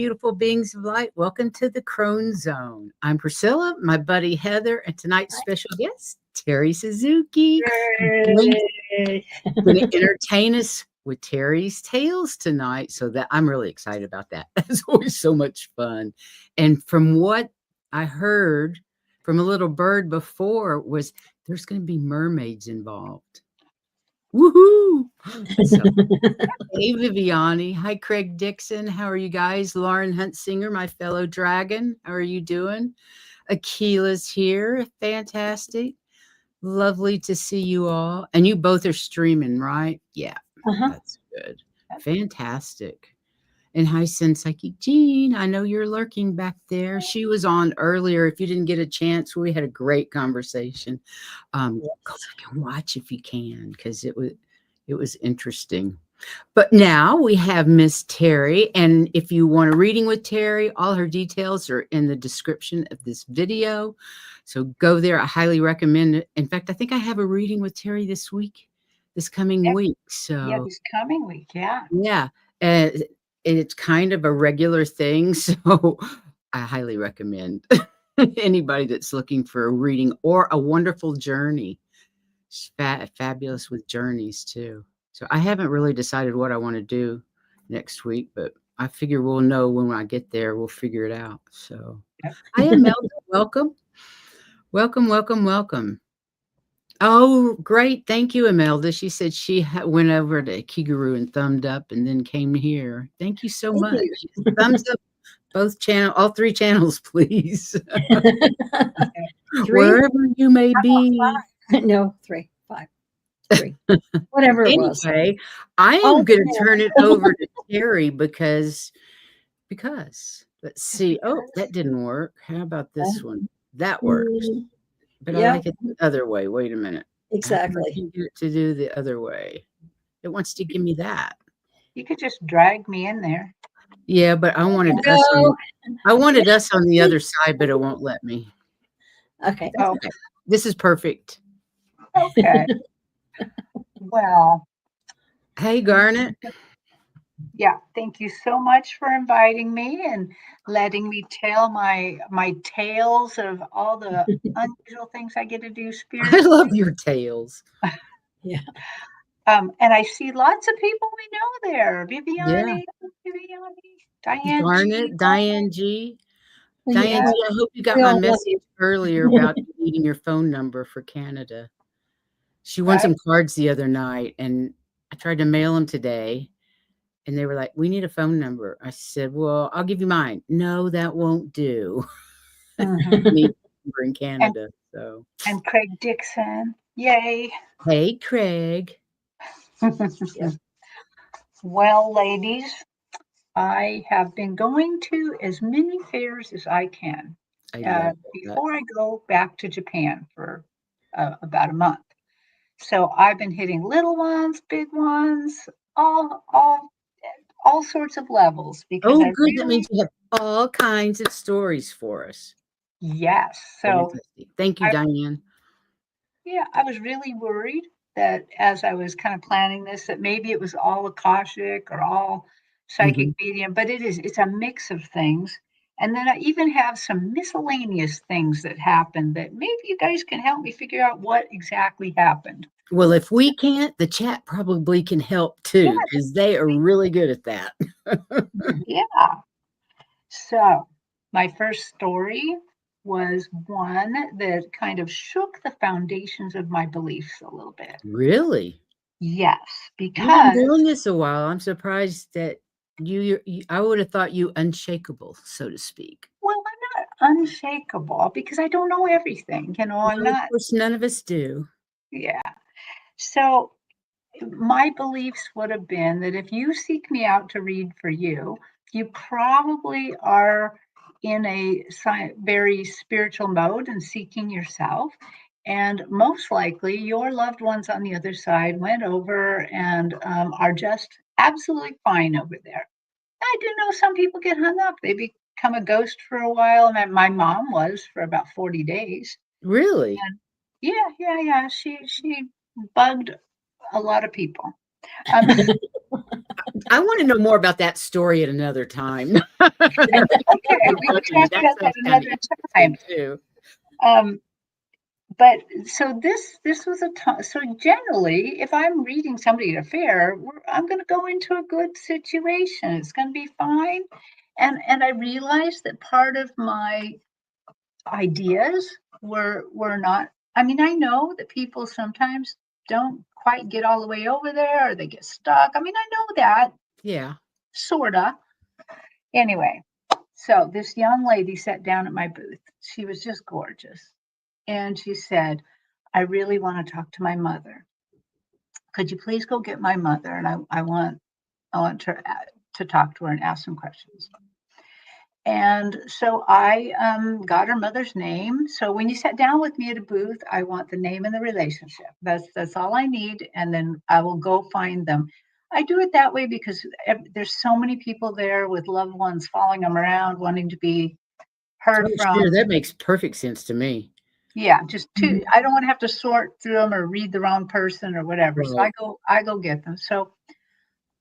beautiful beings of light. Welcome to the Crone Zone. I'm Priscilla, my buddy Heather, and tonight's special guest, Teri Suzuki. Going to entertain us with Teri's Tales tonight. So that I'm really excited about that. That's always so much fun. And from what I heard from a little bird before was there's going to be mermaids involved. Woohoo! So, hey, Viviani. Hi, Craig Dixon. How are you guys? Lauren Huntsinger, my fellow dragon. How are you doing? Akila's here. Fantastic. Lovely to see you all. And you both are streaming, right? Yeah, that's good. Fantastic. And hi, Sensei Jean. I know you're lurking back there. She was on earlier. If you didn't get a chance, we had a great conversation. Go back and watch if you can, because it was interesting. But now we have Miss Teri, and if you want a reading with Teri, all her details are in the description of this video. So go there. I highly recommend it. In fact, I think I have a reading with Teri this coming week. So this coming week, yeah. It's kind of a regular thing, so I highly recommend anybody that's looking for a reading or a wonderful journey. She's fabulous with journeys too. So I haven't really decided what I want to do next week, but I figure we'll know when I get there. We'll figure it out. So hi, Imelda. Welcome. Welcome, welcome, welcome. Oh, great. Thank you, Imelda. She said she went over to Kiguru and thumbed up and then came here. Thank you so much. Thumbs up all three channels, please. Wherever you may be. No, 3, 5, 3, whatever it was. Anyway, I am going to turn it over to Teri because let's see. Oh, that didn't work. How about this one? That works. But I like it the other way. Wait a minute. Exactly. I can get it to do the other way. It wants to give me that. You could just drag me in there. Yeah, but I wanted us on the other side, but it won't let me. Okay. Okay. This is perfect. Okay. Well. Hey, Garnet. Yeah, thank you so much for inviting me and letting me tell my tales of all the unusual things I get to do spiritually. I love your tales. Yeah. And I see lots of people we know there. Viviani, Diane Garnet, G. Diane G. Diane G, I hope you got my message earlier about needing your phone number for Canada. She won some cards the other night, and I tried to mail them today. And they were like, we need a phone number. I said, well, I'll give you mine. No, that won't do. Need a number in Canada. And Craig Dixon. Yay. Hey, Craig. Well, ladies, I have been going to as many fairs as I can before I go back to Japan for about a month. So I've been hitting little ones, big ones, all sorts of levels. Because good. That means you have all kinds of stories for us. Yes. So thank you, Diane. Yeah, I was really worried that as I was kind of planning this, that maybe it was all Akashic or all psychic medium, but it's a mix of things. And then I even have some miscellaneous things that happened that maybe you guys can help me figure out what exactly happened. Well, if we can't, the chat probably can help too, because they are really good at that. Yeah. So my first story was one that kind of shook the foundations of my beliefs a little bit. Really? Yes, because you've been doing this a while. I'm surprised that you I would have thought you unshakable, so to speak. Well, I'm not unshakable because I don't know everything. I'm not. Of course, none of us do. Yeah. So my beliefs would have been that if you seek me out to read for you, you probably are in a very spiritual mode and seeking yourself. And most likely your loved ones on the other side went over and are just absolutely fine over there. I do know some people get hung up. They become a ghost for a while. And my mom was for about 40 days. Really? And yeah. She bugged a lot of people. I want to know more about that story at another time. Okay, we can talk about that another time. Too. But so this was a time. So generally, if I'm reading somebody at a fair, I'm going to go into a good situation. It's going to be fine. And I realized that part of my ideas were not. I mean, I know that people sometimes don't quite get all the way over there, or they get stuck. I mean, I know that Yeah. sorta. Anyway, so this young lady sat down at my booth. She was just gorgeous. And she said, I really want to talk to my mother. Could you please go get my mother? And I want her to talk to her and ask some questions. And so I got her mother's name. So when you sat down with me at a booth, I want the name and the relationship. That's all I need, and then I will go find them. I do it that way because there's so many people there with loved ones following them around, wanting to be heard Oh, from. sure. That makes perfect sense to me. Yeah, just Mhm. two. I don't want to have to sort through them or read the wrong person or whatever. So Right. I go get them. So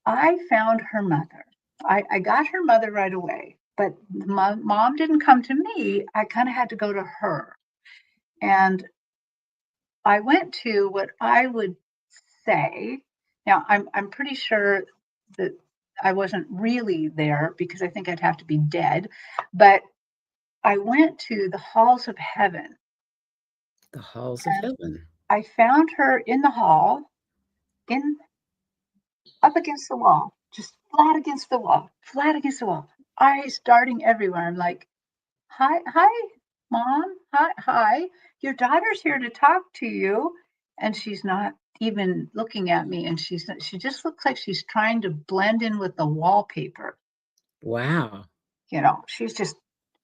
I found her mother. I got her mother right away, but my mom didn't come to me. I kind of had to go to her. And I went to what I would say. Now I'm pretty sure that I wasn't really there because I think I'd have to be dead, but I went to the halls of heaven. The halls of heaven. I found her in the hall, in up against the wall, just flat against the wall, flat against the wall, eyes darting everywhere. I'm like, hi, mom, hi. Your daughter's here to talk to you. And she's not even looking at me. And she just looks like she's trying to blend in with the wallpaper. Wow. She's just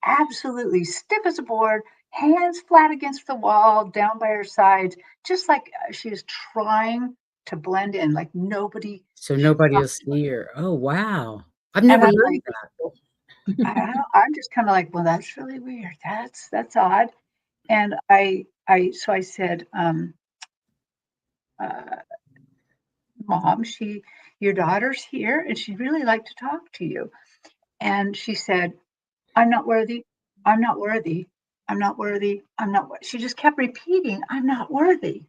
absolutely stiff as a board, hands flat against the wall, down by her sides, just like she's trying to blend in, like nobody So should nobody talk will to her. see her. Oh, wow. I've And never I'm heard like, that. I don't know, I'm just kind of like, well, that's really weird. That's odd. And I said, uh, Mom, your daughter's here and she'd really like to talk to you. And she said, I'm not worthy. I'm not worthy. I'm not worthy. I'm not. She just kept repeating, I'm not worthy.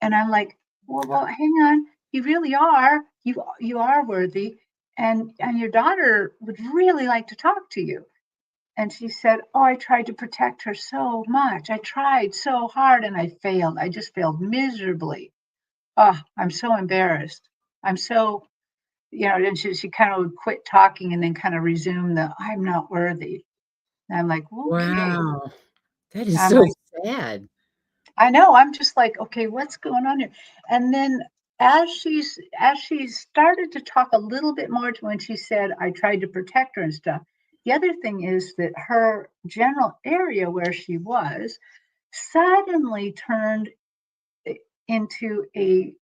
And I'm like, well, hang on. You really are. You are worthy. And your daughter would really like to talk to you. And she said, oh, I tried to protect her so much. I tried so hard and I failed. I just failed miserably. Oh, I'm so embarrassed. I'm so, and she kind of would quit talking and then kind of resume the I'm not worthy. And I'm like, okay. Wow. That is I'm so like, sad. I know. I'm just like, okay, what's going on here? And then as she started to talk a little bit more to when she said, I tried to protect her and stuff. The other thing is that her general area where she was suddenly turned into a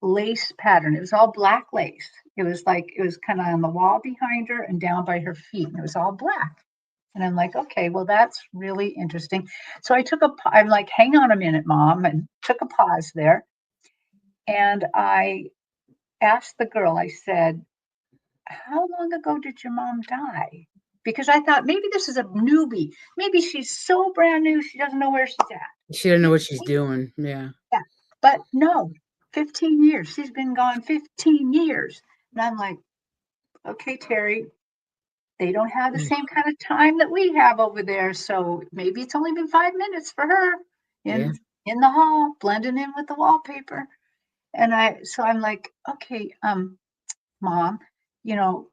lace pattern. It was all black lace. It was kind of on the wall behind her and down by her feet. And it was all black. And I'm like, okay, well, that's really interesting. So I'm like, hang on a minute, mom, and took a pause there. And I asked the girl, I said, how long ago did your mom die? Because I thought maybe this is a newbie. Maybe she's so brand new, she doesn't know where she's at. She doesn't know what she's doing. Yeah. Yeah. But no, 15 years. She's been gone 15 years. And I'm like, okay, Teri, they don't have the same kind of time that we have over there. So maybe it's only been 5 minutes for her Yeah. in the hall, blending in with the wallpaper. So I'm like, okay, mom, you know,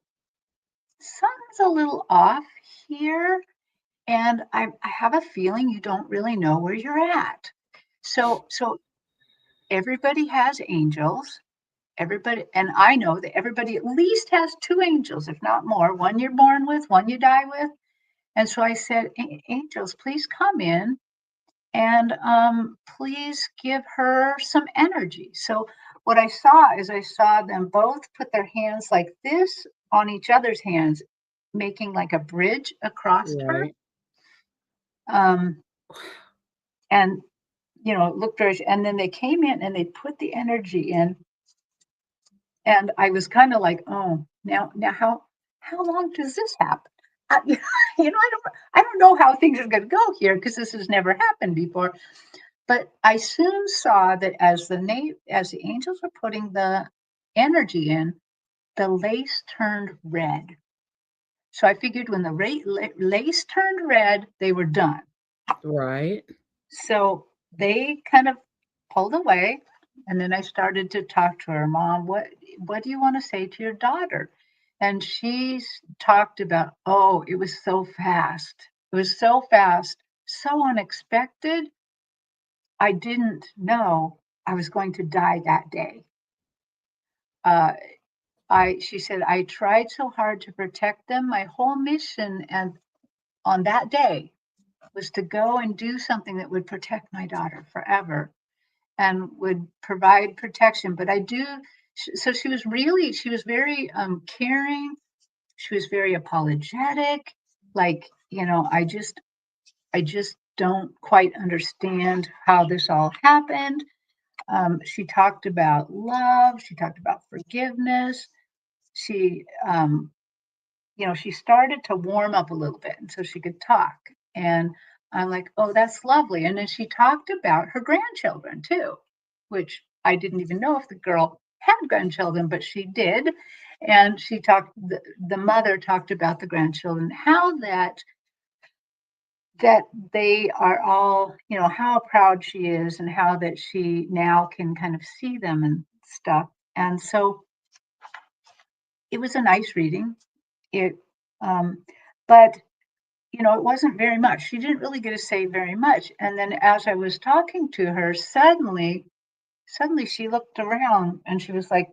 something's a little off here. And I have a feeling you don't really know where you're at. So everybody has angels. Everybody, and I know that everybody at least has two angels, if not more, one you're born with, one you die with. And so I said, angels, please come in and please give her some energy. So what I saw is I saw them both put their hands like this on each other's hands, making like a bridge across her. Right. Um, and looked very, and then they came in and they put the energy in And I was kind of like, oh, now how long does this happen? I don't know how things are going to go here because this has never happened before. But I soon saw that as the angels were putting the energy in, the lace turned red. So I figured when the lace turned red, they were done. Right. So they kind of pulled away, and then I started to talk to her, Mom, what do you want to say to your daughter? And she's talked about, oh, it was so fast. It was so fast, so unexpected. I didn't know I was going to die that day. Uh, she said, I tried so hard to protect them. My whole mission and on that day was to go and do something that would protect my daughter forever and would provide protection. But I do, so she was very caring. She was very apologetic. Like, I just don't quite understand how this all happened. She talked about love. She talked about forgiveness. She, she started to warm up a little bit, and so she could talk. And I'm like, oh, that's lovely. And then she talked about her grandchildren too, which I didn't even know if the girl had grandchildren, but she did. And the mother talked about the grandchildren, how that they are all, how proud she is and how that she now can kind of see them and stuff. And so it was a nice reading. It, but it wasn't very much. She didn't really get to say very much. And then as I was talking to her, suddenly she looked around and she was like,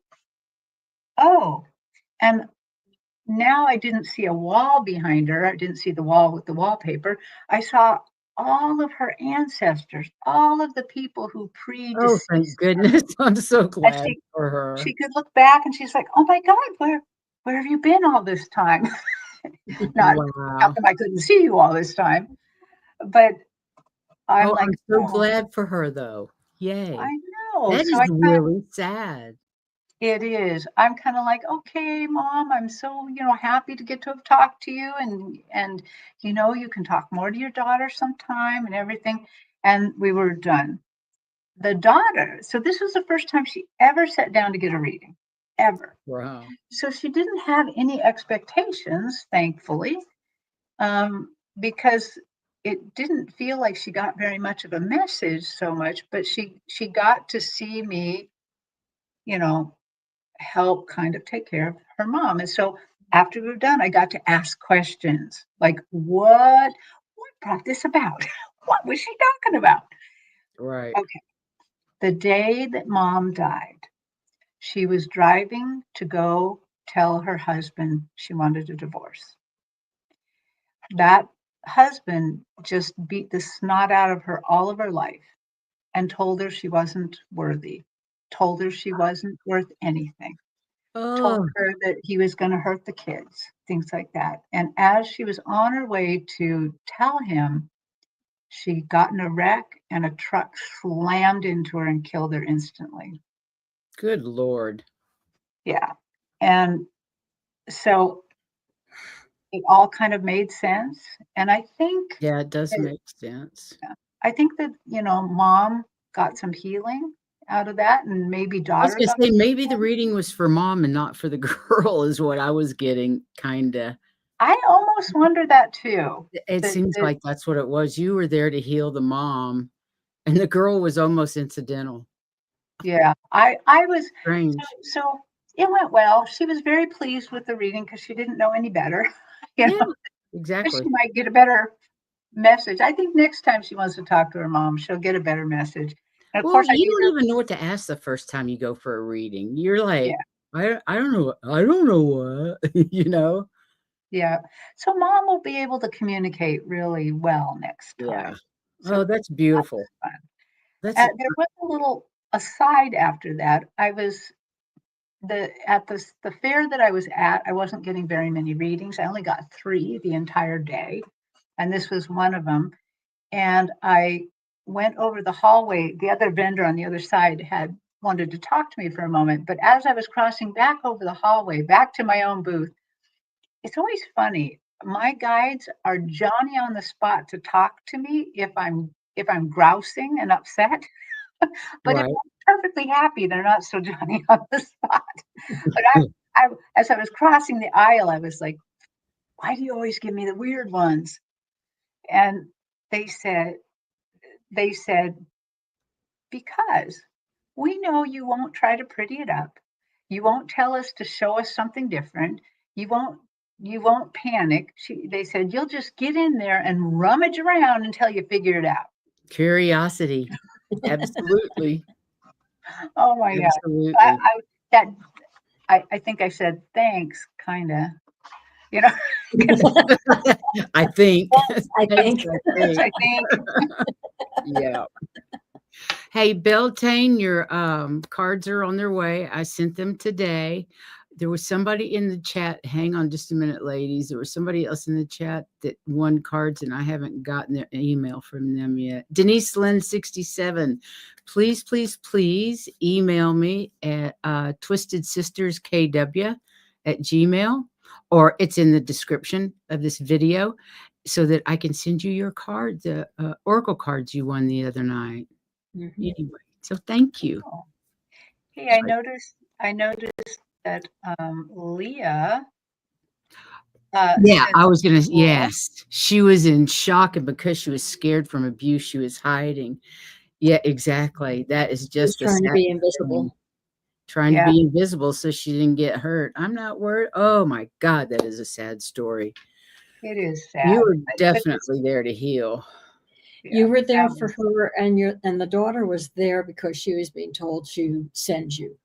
oh, and now I didn't see a wall behind her. I didn't see the wall with the wallpaper. I saw all of her ancestors, all of the people who Oh, thank predeceased her. goodness. I'm so And glad for her. she could look back and she's like, oh my God, where have you been all this time? Not how Wow. come I couldn't see you all this time? But I'm Oh, like, I'm so oh, glad for her, though. Yay. I know. That So is really sad. it is. I'm kind of like, okay, Mom, I'm so, happy to get to have talked to you and you can talk more to your daughter sometime and everything. And we were done. The daughter, so this was the first time she ever sat down to get a reading, ever. Wow. So she didn't have any expectations, thankfully, because it didn't feel like she got very much of a message so much, but she got to see me, you know, help kind of take care of her mom. And so after we were done, I got to ask questions like, what brought this about? What was she talking about? Right. Okay. The day that mom died, she was driving to go tell her husband she wanted a divorce. That husband just beat the snot out of her all of her life and told her she wasn't worthy, told her she wasn't worth anything, told Oh, her that he was going to hurt the kids, things like that. And as she was on her way to tell him, she got in a wreck and a truck slammed into her and killed her instantly. good Lord. Yeah. And so it all kind of made sense. And Yeah, it does that, make sense. I think that, mom got some healing out of that and maybe I was daughter gonna got say some maybe the healing. reading was for mom and not for the girl is what I was getting, kinda. I almost wonder that too. It seems That like that's what it was. You were there to heal the mom, and the girl was almost incidental. Yeah, I was Strange. so it went well. She was very pleased with the reading because she didn't know any better, you Yeah, know, but she exactly. might get a better message. I think next time she wants to talk to her mom, she'll get a better message. And of Well, course, I you gave don't her, even know what to ask the first time you go for a reading. You're yeah, like, I don't know what," you know? yeah. So mom will be able to communicate really well next Yeah. time. So Oh, that's that was beautiful. fun. That's There was a little aside after that. I was at the fair that I was at. I wasn't getting very many readings. I only got 3 the entire day, and this was one of them. And I went over the hallway. The other vendor on the other side had wanted to talk to me for a moment. But as I was crossing back over the hallway, back to my own booth, it's always funny. My guides are Johnny on the spot to talk to me if I'm grousing and upset. But if Right. I'm perfectly happy, they're not so Johnny on the spot. But as I was crossing the aisle, I was like, "Why do you always give me the weird ones?" And they said, they said, "Because we know you won't try to pretty it up. You won't tell us to show us something different. You won't you won't panic." They said, "You'll just get in there and rummage around until you figure it out." Curiosity. Absolutely. Oh my God. I, Absolutely. I that I think I said thanks, kinda, you know, 'cause I think. I Thanks, think. I think. I think Yeah. Hey, Beltane, your cards are on their way. I sent them today. There was somebody in the chat. Hang on just a minute, ladies. There was somebody else in the chat that won cards, and I haven't gotten their email from them yet. Denise Lynn 67. Please, please, please email me at twistedsisterskw@gmail, or it's in the description of this video so that I can send you your card, the oracle cards you won the other night. Mhm. Anyway, so thank you. oh, hey, I noticed that, Leah, Yeah, said I was gonna school. yes. She was in shock, and because she was scared from abuse, she was hiding. Yeah, exactly. That is She was just a trying to sad be thing. invisible. Trying to Yeah, be invisible so she didn't get hurt. I'm not worried. Oh my god, that is a sad story. it is You sad, were but this definitely there to heal. yeah, You were there that for was her, and the daughter was there because she was being told to send you.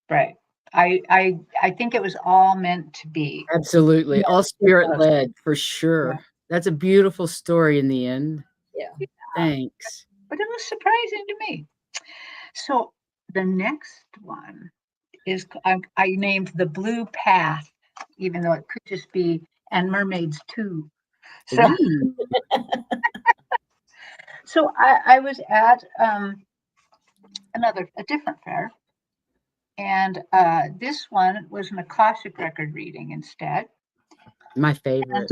right. I think it was all meant to be. Absolutely. All Yes, it spirit was. led for Yeah, sure. That's a beautiful story in the end. Yeah. Thanks. but it was surprising to me. So the next one is I named the Blue Path, even though it could just be and Mermaids too. So Ooh. so I was at a different fair, and this one was an Akashic record reading instead. My And favorite.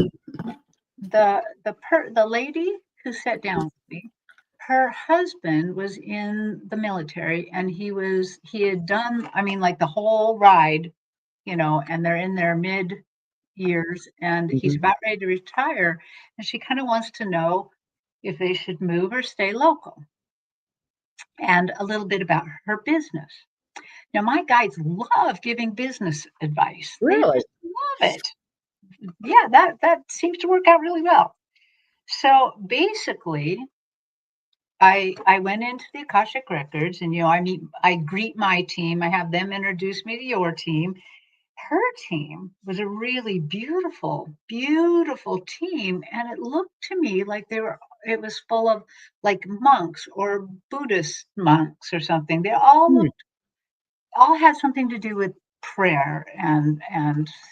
the lady who sat down with me, her husband was in the military, and he had done, I mean, like the whole ride, and they're in their mid years, and he's Mhm. about ready to retire, and she kind of wants to know if they should move or stay local, and a little bit about her business. Now, my guides love giving business advice. They Really? just love it. Yeah, that seems to work out really well. So basically, I went into the Akashic Records, and I greet my team. I have them introduce me to your team. Her team was a really beautiful, beautiful team, and it looked to me like it was full of like monks or Buddhist monks or something. They Hmm. all had something to do with prayer and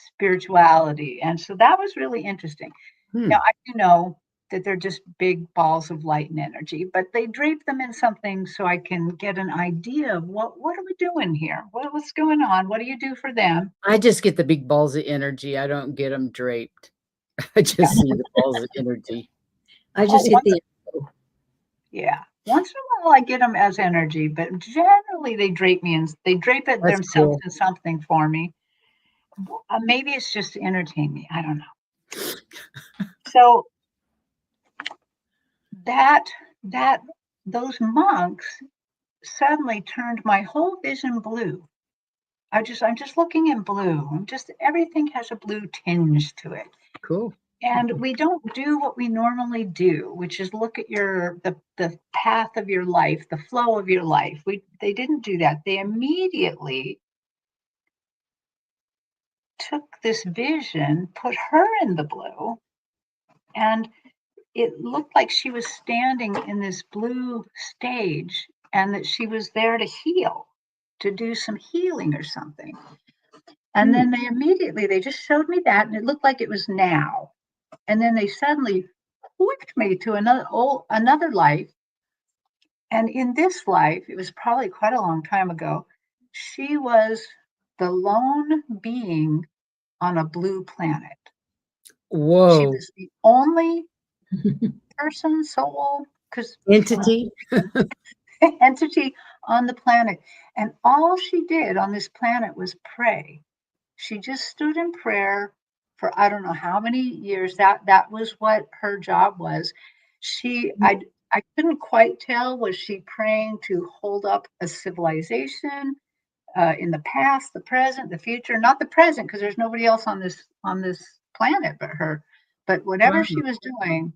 spirituality, and so that was really interesting. Now, Hmm. I do know that they're just big balls of light and energy, but they drape them in something so I can get an idea of what are we doing here? What's going on? What do you do for them? I just get the big balls of energy. I don't get them draped. I Yeah. just see the balls of energy. I Oh, just get the yeah. Once in a while, I get them as energy, but generally they drape it That's themselves cool. in something for me. Maybe it's just to entertain me. I don't know. So that that those monks suddenly turned my whole vision blue. I'm just looking in blue. Just everything has a blue tinge to it. Cool. And we don't do what we normally do, which is look at the path of your life, the flow of your life. They didn't do that. They immediately took this vision, put her in the blue, and it looked like she was standing in this blue stage and that she was there to heal, to do some healing or something. And Hmm. then they just showed me that, and it looked like it was now. And then they suddenly whipped me to another life And in this life, it was probably quite a long time ago, she was the lone being on a blue planet. She Whoa. was the only person, soul, because Entity. entity on the planet. And all she did on this planet was pray. She just stood in prayer for I don't know how many years. That was what her job was. I couldn't quite tell, was she praying to hold up a civilization in the past, the present, the future? Not the present, because there's nobody else on this planet but her. But whatever Wow. she was doing,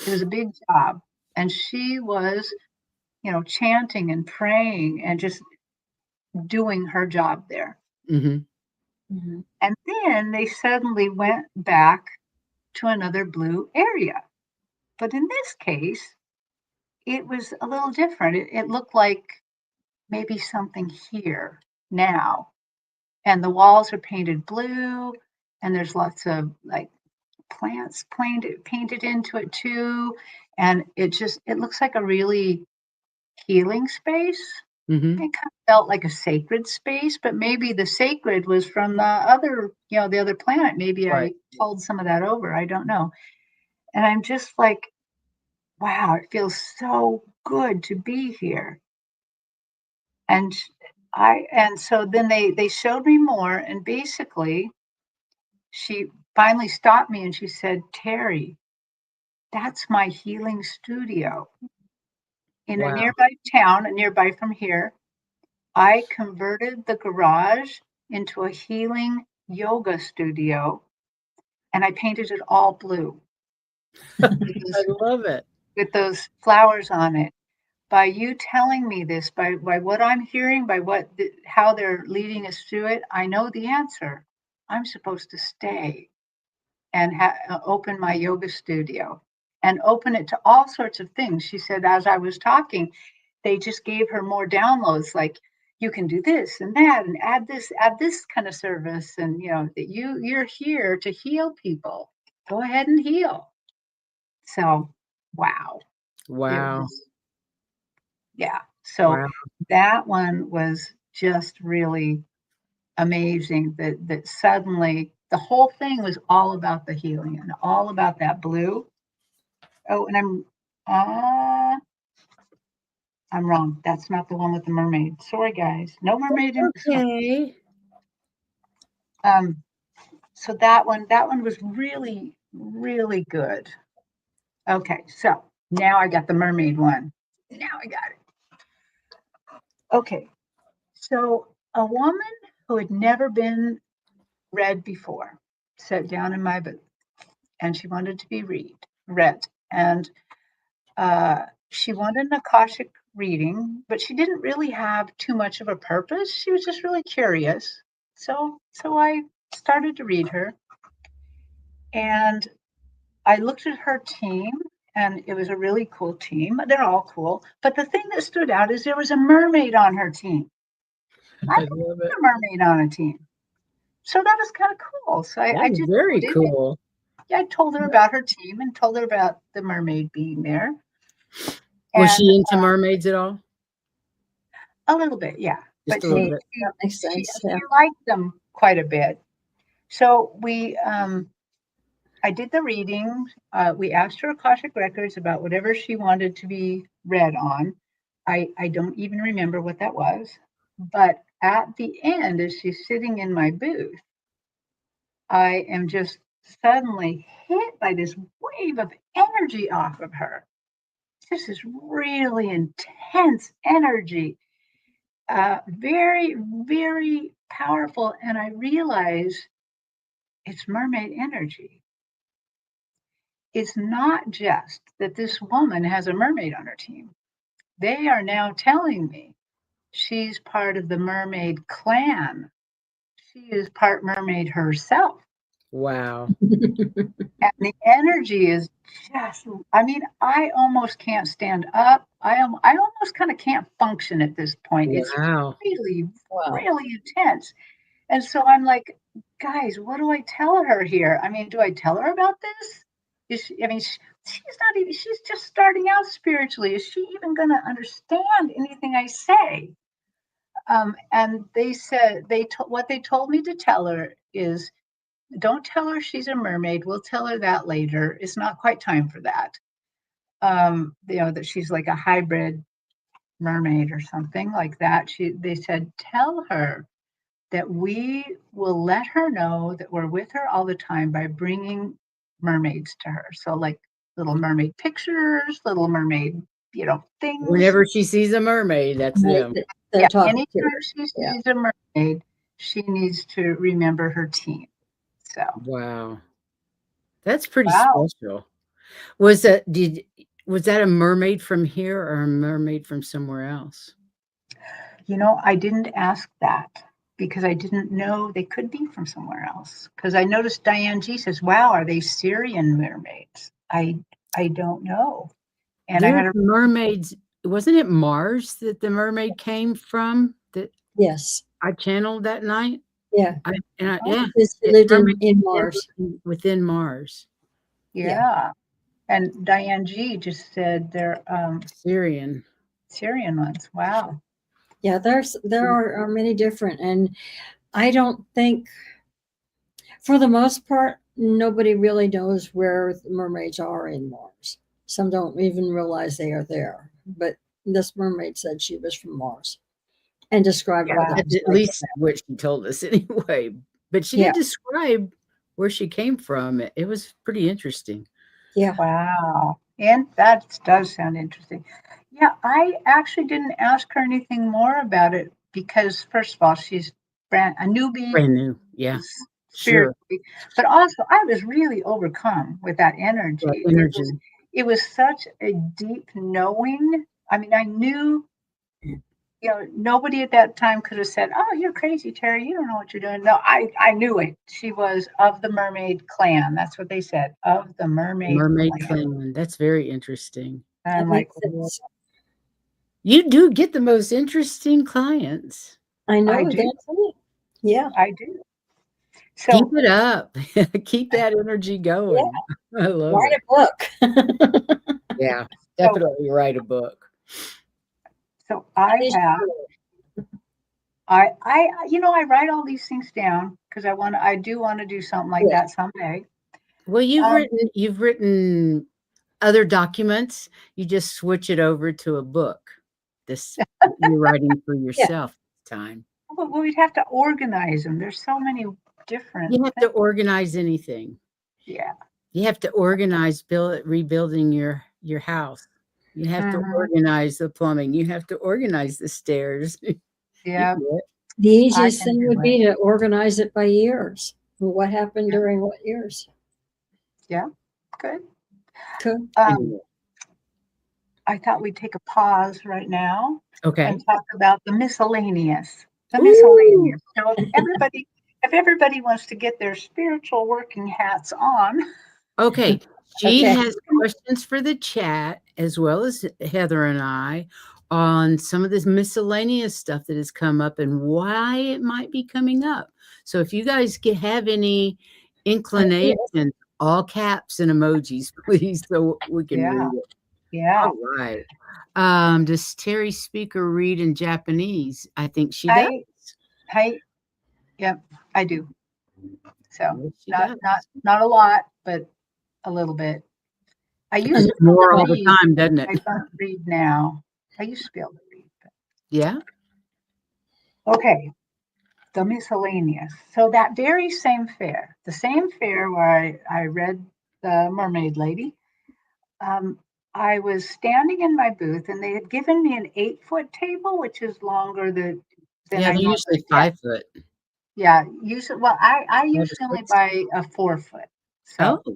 it was a big job, and she was, chanting and praying and just doing her job there. Hmm. And then they suddenly went back to another blue area. But in this case, it was a little different. It looked like maybe something here now. And the walls are painted blue, and there's lots of like plants painted into it too. And it looks like a really healing space. Hmm. It kind of felt like a sacred space, but maybe the sacred was from the other planet. Maybe Right. I pulled some of that over. I don't know. And I'm just like, wow, it feels so good to be here. And and so then they showed me more, and basically she finally stopped me and she said, Teri, that's my healing studio in a Wow. nearby town, nearby from here. I converted the garage into a healing yoga studio, and I painted it all blue with I those, love it. with those flowers on it. By you telling me this, by what I'm hearing, how they're leading us through it, I know the answer. I'm supposed to stay and open my yoga studio and open it to all sorts of things. She said, as I was talking, they just gave her more downloads, like you can do this and that and add this kind of service, and that you're here to heal people. Go ahead and heal. So, wow. It Wow. was, yeah. So Wow. that one was just really amazing, that suddenly the whole thing was all about the healing and all about that blue. Oh, and I'm wrong. That's not the one with the mermaid. Sorry, guys. No mermaid in this one. Okay. Um, so that one was really, really good. Okay, so now I got the mermaid one. Now I got it. Okay, so a woman who had never been read before sat down in my booth, and she wanted to be read, and she wanted an Akashic reading, but she didn't really have too much of a purpose. She was just really curious. So I started to read her, and I looked at her team, and it was a really cool team. They're all cool. But the thing that stood out is there was a mermaid on her team. I I never love seen it. a mermaid on a team. So that was kind of cool. So I That's just very did it. cool. I told her about her team and told her about the mermaid being there. Was And she into mermaids at all? a little bit, yeah. But Just a little Okay, bit. that makes sense. she Yeah. liked them quite a bit. So I did the reading. We asked her Akashic records about whatever she wanted to be read on. I don't even remember what that was. But at the end, as she's sitting in my booth, I am just suddenly hit by this wave of energy off of her. This is really intense energy, very, very powerful. And I realize it's mermaid energy. It's not just that this woman has a mermaid on her team. They are now telling me she's part of the mermaid clan. She is part mermaid herself. Wow. And the energy is just, I mean, I almost can't stand up. I almost kind of can't function at this point. It's Wow. really, Wow. really intense. And so I'm like, guys, what do I tell her here? I mean, do I tell her about this? she's just starting out spiritually. Is she even going to understand anything I say? And they said, what they told me to tell her is, don't tell her she's a mermaid. We'll tell her that later. It's not quite time for that. That she's like a hybrid mermaid or something like that. They said, tell her that we will let her know that we're with her all the time by bringing mermaids to her. So like Little Mermaid pictures, Little Mermaid, things. Whenever she sees a mermaid, that's them. They're talking to Anytime her. she sees a mermaid, she needs to remember her team. So Wow. That's pretty wow. special. Was that a mermaid from here or a mermaid from somewhere else? I didn't ask that because I didn't know they could be from somewhere else. Because I noticed Diane G says, wow, are they Syrian mermaids? I don't know. And I There's had a mermaids. Wasn't it Mars that the mermaid came from that Yes. I channeled that night? Yeah. Yeah, She lived in Mars. within Mars. yeah. And Diane G just said they're Syrian. Syrian ones. Wow. Yeah, there are many different, and I don't think, for the most part, nobody really knows where the mermaids are in Mars. Some don't even realize they are there. But this mermaid said she was from Mars and described what that That's was at like. least what she told us anyway. But she did describe where she came from. It was pretty interesting. Yeah. Wow. And that does sound interesting. Yeah, I actually didn't ask her anything more about it because, first of all, she's a newbie Brand new. Yeah. Sure. spiritually, but also I was really overcome with that That energy. energy. It was such a deep knowing. I mean, I knew, nobody at that time could have said, "Oh, you're crazy, Teri. You don't know what you're doing." No, I knew it. She was of the mermaid clan. That's what they said, of the mermaid Mermaid clan. clan. That's very interesting. And That I'm like, makes "Well, sense. You do get the most interesting clients. I I know do, that's it. Yeah. I do." Keep So it up. Keep that energy Yeah. going. I love Write it. a book. Yeah, so definitely write a book. so I Please have do. I write all these things down because I do want to do something like Yes. that someday. Well, Um, you've written other documents. You just switch it over to a book. This you're writing for Yeah. yourself this time. but we'd have to organize them. There's so many different You have to things. organize anything. Yeah. You have to organize rebuilding your house. You have to Hmm. organize the plumbing. You have to organize the stairs. You Yeah. do it. The I easiest can thing would do it. be to organize it by years. What happened Yeah. during what years? Yeah. Good. Could. Um, I thought we'd take a pause right now Okay. and talk about the miscellaneous. The Ooh. miscellaneous. So if everybody wants to get their spiritual working hats on, Okay. She Okay. has questions for the chat as well as Heather and I on some of this miscellaneous stuff that has come up and why it might be coming up. So if you guys have any inclination, all caps and emojis, please, so we can yeah, read it. yeah. All right. Does Teri speak or read in Japanese? I think she does. I, yep, I do. So Yes, she not does. not not a lot, but a little bit. I used to be able More to all the read. time, doesn't it? I don't read now. I used to be able to read. Yeah. Okay, the miscellaneous. So that very same fair, the same fair where I read the Mermaid Lady, um, I was standing in my booth and they had given me an 8-foot table, which is longer than Yeah, I they're usually normally get. 5 foot. Yeah, usually, well, I 5 or usually only 6. buy a 4-foot. Oh, So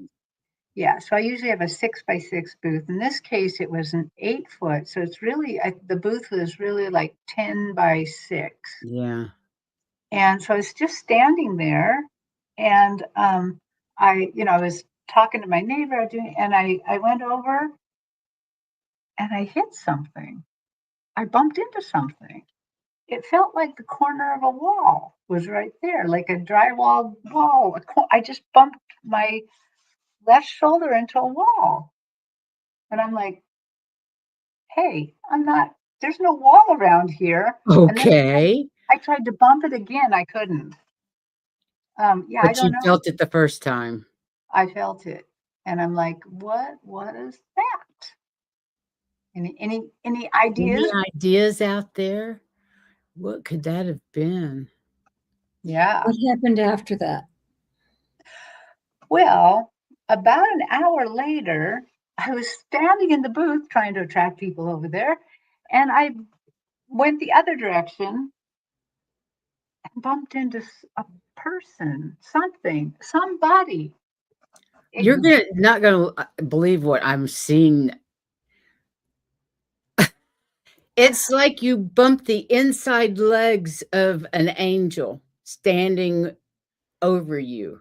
yeah, so I usually have a 6 by 6 booth. In this case, it was an 8-foot. So it's really, the booth was really like 10 by 6. yeah. And so I was just standing there and I was talking to my neighbor and I went over and I hit something. I bumped into something. It felt like the corner of a wall was right there, like a drywall wall. I just bumped my left shoulder into a wall. And I'm like, hey, there's no wall around here. And then Okay. I tried to bump it again. I couldn't. Yeah, I But don't you know. felt it the first time. I felt it. And I'm like, what is that? Any Any ideas? ideas out there? What could that have been? Yeah. What happened after that? Well, about an hour later, I was standing in the booth trying to attract people over there, and I went the other direction and bumped into a person, somebody. It, You're not gonna believe what I'm seeing. It's like you bumped the inside legs of an angel standing over you.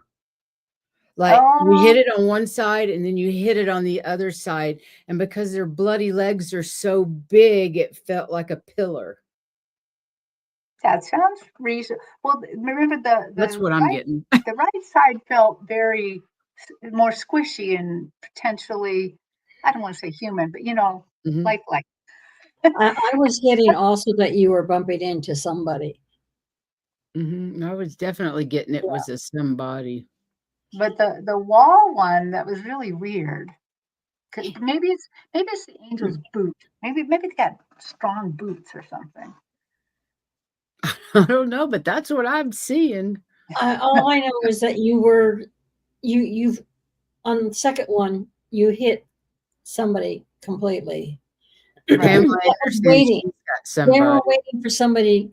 Like, you oh, hit it on one side, and then you hit it on the other side, and because their bloody legs are so big, it felt like a pillar. that sounds reasonable. Well, remember That's what I'm getting. the right side felt very more squishy and potentially, I don't want to say human, but Mhm, lifelike. I was getting also that you were bumping into somebody. mhm. I was definitely getting it Yeah. was a somebody. But the wall one that was really weird. Maybe it's the angel's boot. Maybe they got strong boots or something. I don't know, but that's what I'm seeing. All I know is that you've on the second one you hit somebody completely. Right. Pamela I was Anderson, waiting. she's got They were somebody. waiting for somebody.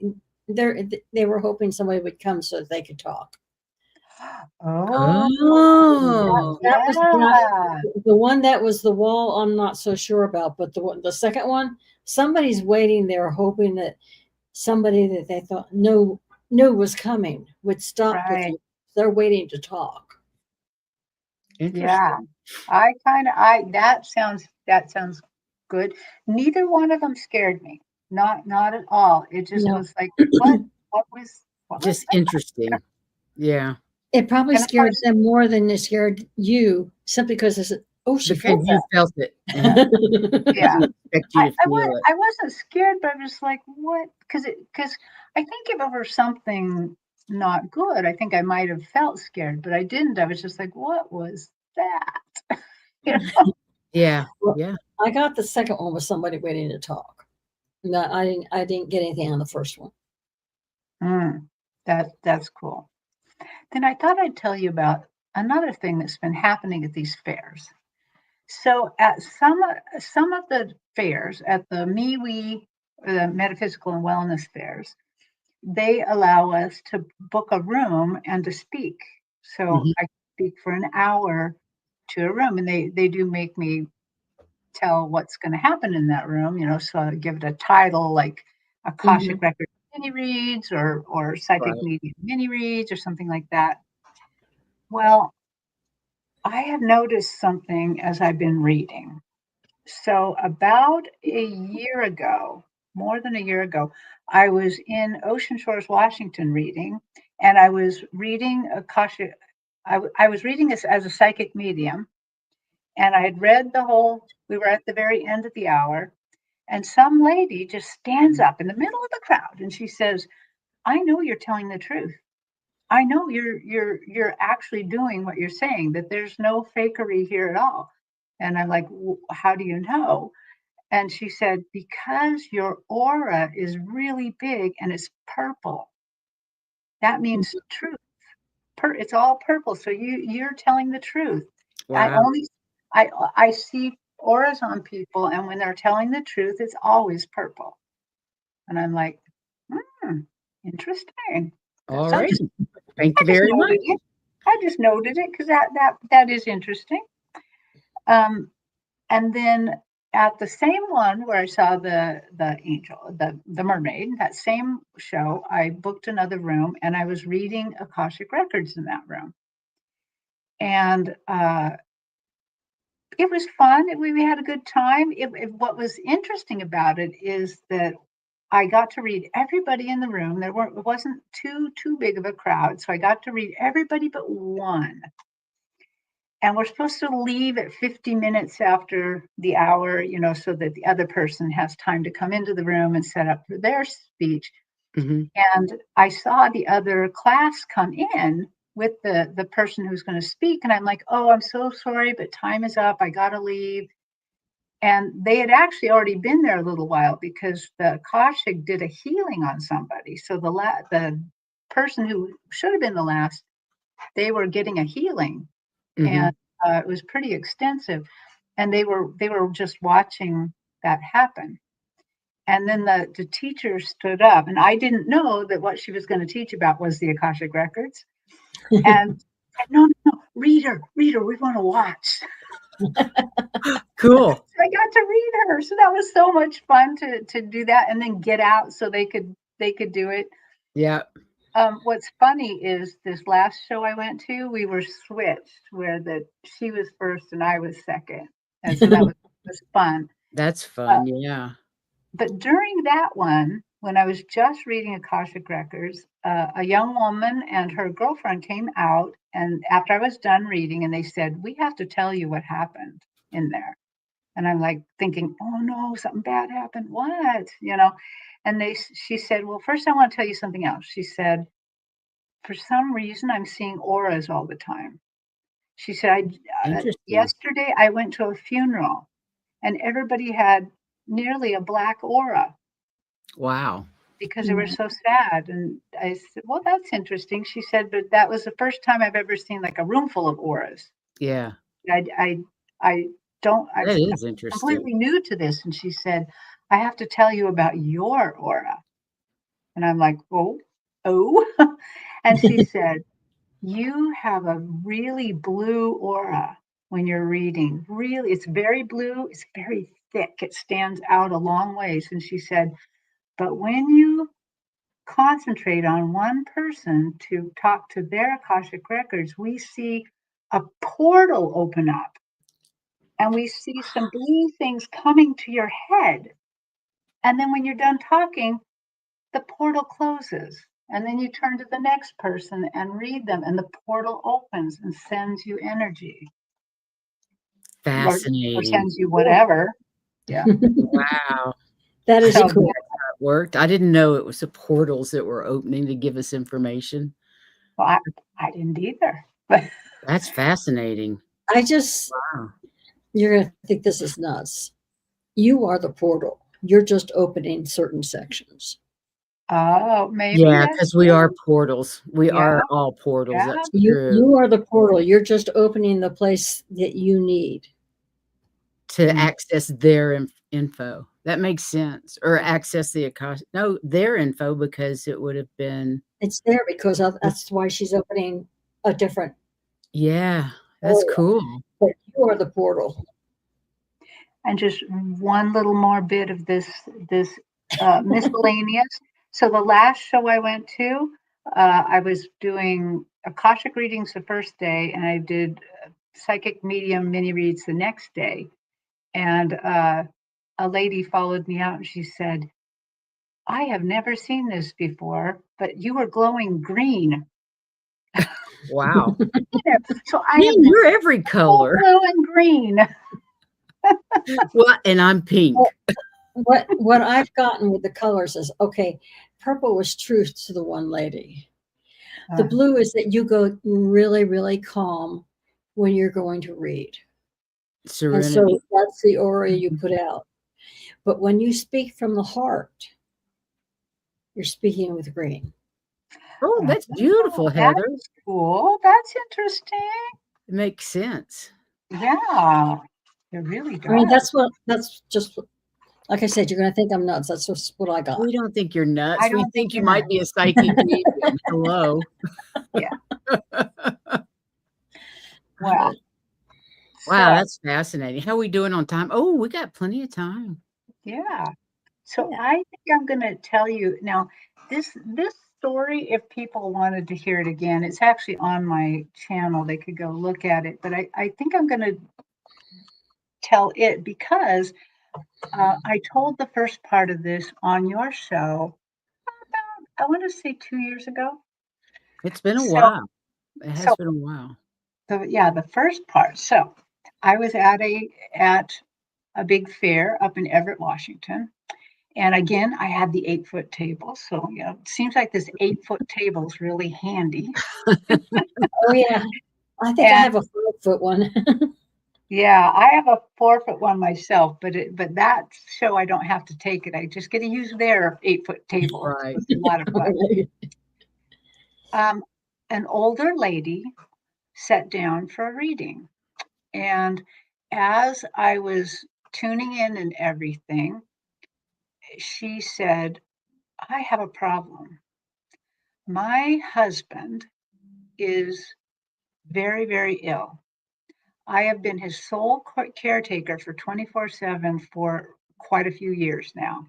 They were hoping somebody would come so that they could talk. Oh, Oh, That was not yeah. the one that was the wall. I'm not so sure about, but the second one, somebody's waiting there, hoping that somebody that they thought knew was coming would stop with Right. you. They're waiting to talk. Yeah. interesting. I that sounds good. Neither one of them scared me. Not at all. It just No, was like, what was Just that? interesting. Yeah, it probably And of scared course, them more than it scared you, simply because it's oh she because felt you felt it, and that. they yeah. didn't expect you to feel it. I wasn't scared, but I was like, "What?" Because I think if it were something not good, I think I might have felt scared, but I didn't. I was just like, "What was that?" You know? Yeah, Well, yeah. I got the second one with somebody waiting to talk. No, I didn't get anything on the first one. Mm, that's cool. Then I thought I'd tell you about another thing that's been happening at these fairs. So at some of the fairs, at the MeWe, the Metaphysical and Wellness fairs, they allow us to book a room and to speak. So Mhm, I speak for an hour to a room, and they do make me tell what's going to happen in that room. So I give it a title like Akashic Mhm. Record mini reads or Psychic right. Medium mini reads or something like that. Well, I have noticed something as I've been reading. So about a year ago, more than a year ago, I was in Ocean Shores, Washington reading, and I was reading Akasha. I was reading this as a psychic medium, and I had read the whole. We were at the very end of the hour, and some lady just stands up in the middle of the crowd, and she says, "I know you're telling the truth. I know you're actually doing what you're saying. That there's no fakery here at all." And I'm like, "How do you know?" And she said, "Because your aura is really big and it's purple, that means truth. It's all purple. So you're telling the truth. I Wow. only I see auras on people, and when they're telling the truth, it's always purple." And I'm like, hmm, interesting. All So right. Thank I you just very much. noted it. I just noted it because that is interesting. Um, And then at the same one where I saw the angel, the mermaid, that same show, I booked another room and I was reading Akashic records in that room. And it was fun. We had a good time. What was interesting about it is that I got to read everybody in the room. It wasn't too big of a crowd, so I got to read everybody but one. And we're supposed to leave at 50 minutes after the hour, so that the other person has time to come into the room and set up for their speech. Hmm. And I saw the other class come in with the person who's going to speak. And I'm like, oh, I'm so sorry, but time is up. I got to leave. And they had actually already been there a little while because the Akashic did a healing on somebody. So the person who should have been the last, they were getting a healing, Hmm. and it was pretty extensive. And they were just watching that happen. And then the teacher stood up, and I didn't know that what she was going to teach about was the Akashic records. And said, no, no, no, reader, we want to watch. Cool. So I got to read her. So that was so much fun to do that and then get out so they could do it. Yeah. What's funny is this last show I went to, we were switched where she was first and I was second. And so that was fun. That's Uh, fun. Yeah. but during that one, when I was just reading Akashic Records, a young woman and her girlfriend came out, and after I was done reading, and they said, "We have to tell you what happened in there." And I'm like thinking, "Oh no, something bad happened. What?" And she said, "Well, first I want to tell you something else." She said, "For some reason, I'm seeing auras all the time." She said, Interesting. "Yesterday I went to a funeral, and everybody had nearly a black aura." Wow. Because they were so sad. And I said, "Well, that's interesting." She said, "But that was the first time I've ever seen like a room full of auras. Yeah. I, I don't, I'm That is interesting. completely new to this." And she said, "I have to tell you about your aura." And I'm like, oh. And she said, "You have a really blue aura when you're reading. Really, it's very blue, it's very thick, it stands out a long ways." And she said, "But when you concentrate on one person to talk to their Akashic records, we see a portal open up and we see some blue things coming to your head. And then when you're done talking, the portal closes. And then you turn to the next person and read them, and the portal opens and sends you energy or Fascinating. sends you whatever." Yeah. Wow. That I is So didn't know cool. how it worked. I didn't know it was the portals that were opening to give us information. well, I didn't either. But That's fascinating. I just, Wow. you're going to think this is nuts. You are the portal. You're just opening certain sections. oh, maybe Yeah, that's because we are true. portals. We Yeah, are all portals. yeah. That's You true. you are the portal. You're just opening the place that you need. To Mm. access their info. That makes sense. Or access the Akashic. No, their info because it would have been. It's there because that's why she's opening a different Yeah, that's area. cool. But you are the portal. And just one little more bit of this miscellaneous. So the last show I went to, I was doing Akashic readings the first day, and I did psychic medium mini reads the next day. And a lady followed me out, and she said, "I have never seen this before, but you were glowing green." Wow. So I Man, am you're every all color. blue and green. Well, and I'm pink. What I've gotten with the colors is okay. Purple was truth to the one lady. The blue is that you go really, really calm when you're going to read. And Serenity. so that's the aura you Mhm. put out. But when you speak from the heart, you're speaking with green. Oh, Oh, that's beautiful, Heather. that's cool. That's interesting. It makes sense. Yeah, it really I mean, does. that's just like I said, you're going to think I'm nuts. That's just what I got. We don't think you're I nuts. We don't think think you you're might nuts. be a psychic medium. Hello. Yeah. Well, Wow, so that's fascinating. How are we doing on time? Oh, we got plenty of time. yeah. So Yeah. I think I'm going to tell you now. This story, if people wanted to hear it again, it's actually on my channel. They could go look at it. But I think I'm going to tell it because I told the first part of this on your show about, I want to say 2 years ago. It's been a So while. It has so been a while. the first part. So I was at a big fair up in Everett, Washington. And again, I had the 8-foot table. So, it seems like this 8-foot table is really handy. Oh yeah, I think I And have a 5-foot one. yeah, I have a 4-foot one myself, but that show I don't have to take it. I just get to use their 8-foot table. So Right. it's a lot of fun. Um, an older lady sat down for a reading. And as I was tuning in and everything, she said, I have a problem. My husband is very, very ill. I have been his sole caretaker for 24/7 for quite a few years now.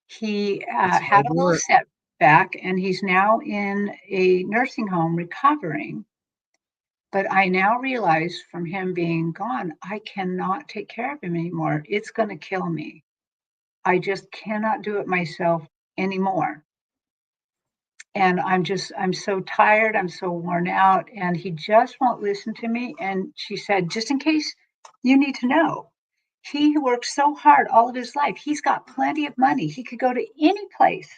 He It's had hard a little work. setback and he's now in a nursing home recovering. But I now realize from him being gone, I cannot take care of him anymore. It's going to kill me. I just cannot do it myself anymore. And I'm so tired. I'm so worn out. And he just won't listen to me. And she said, just in case you need to know, he worked so hard all of his life. He's got plenty of money. He could go to any place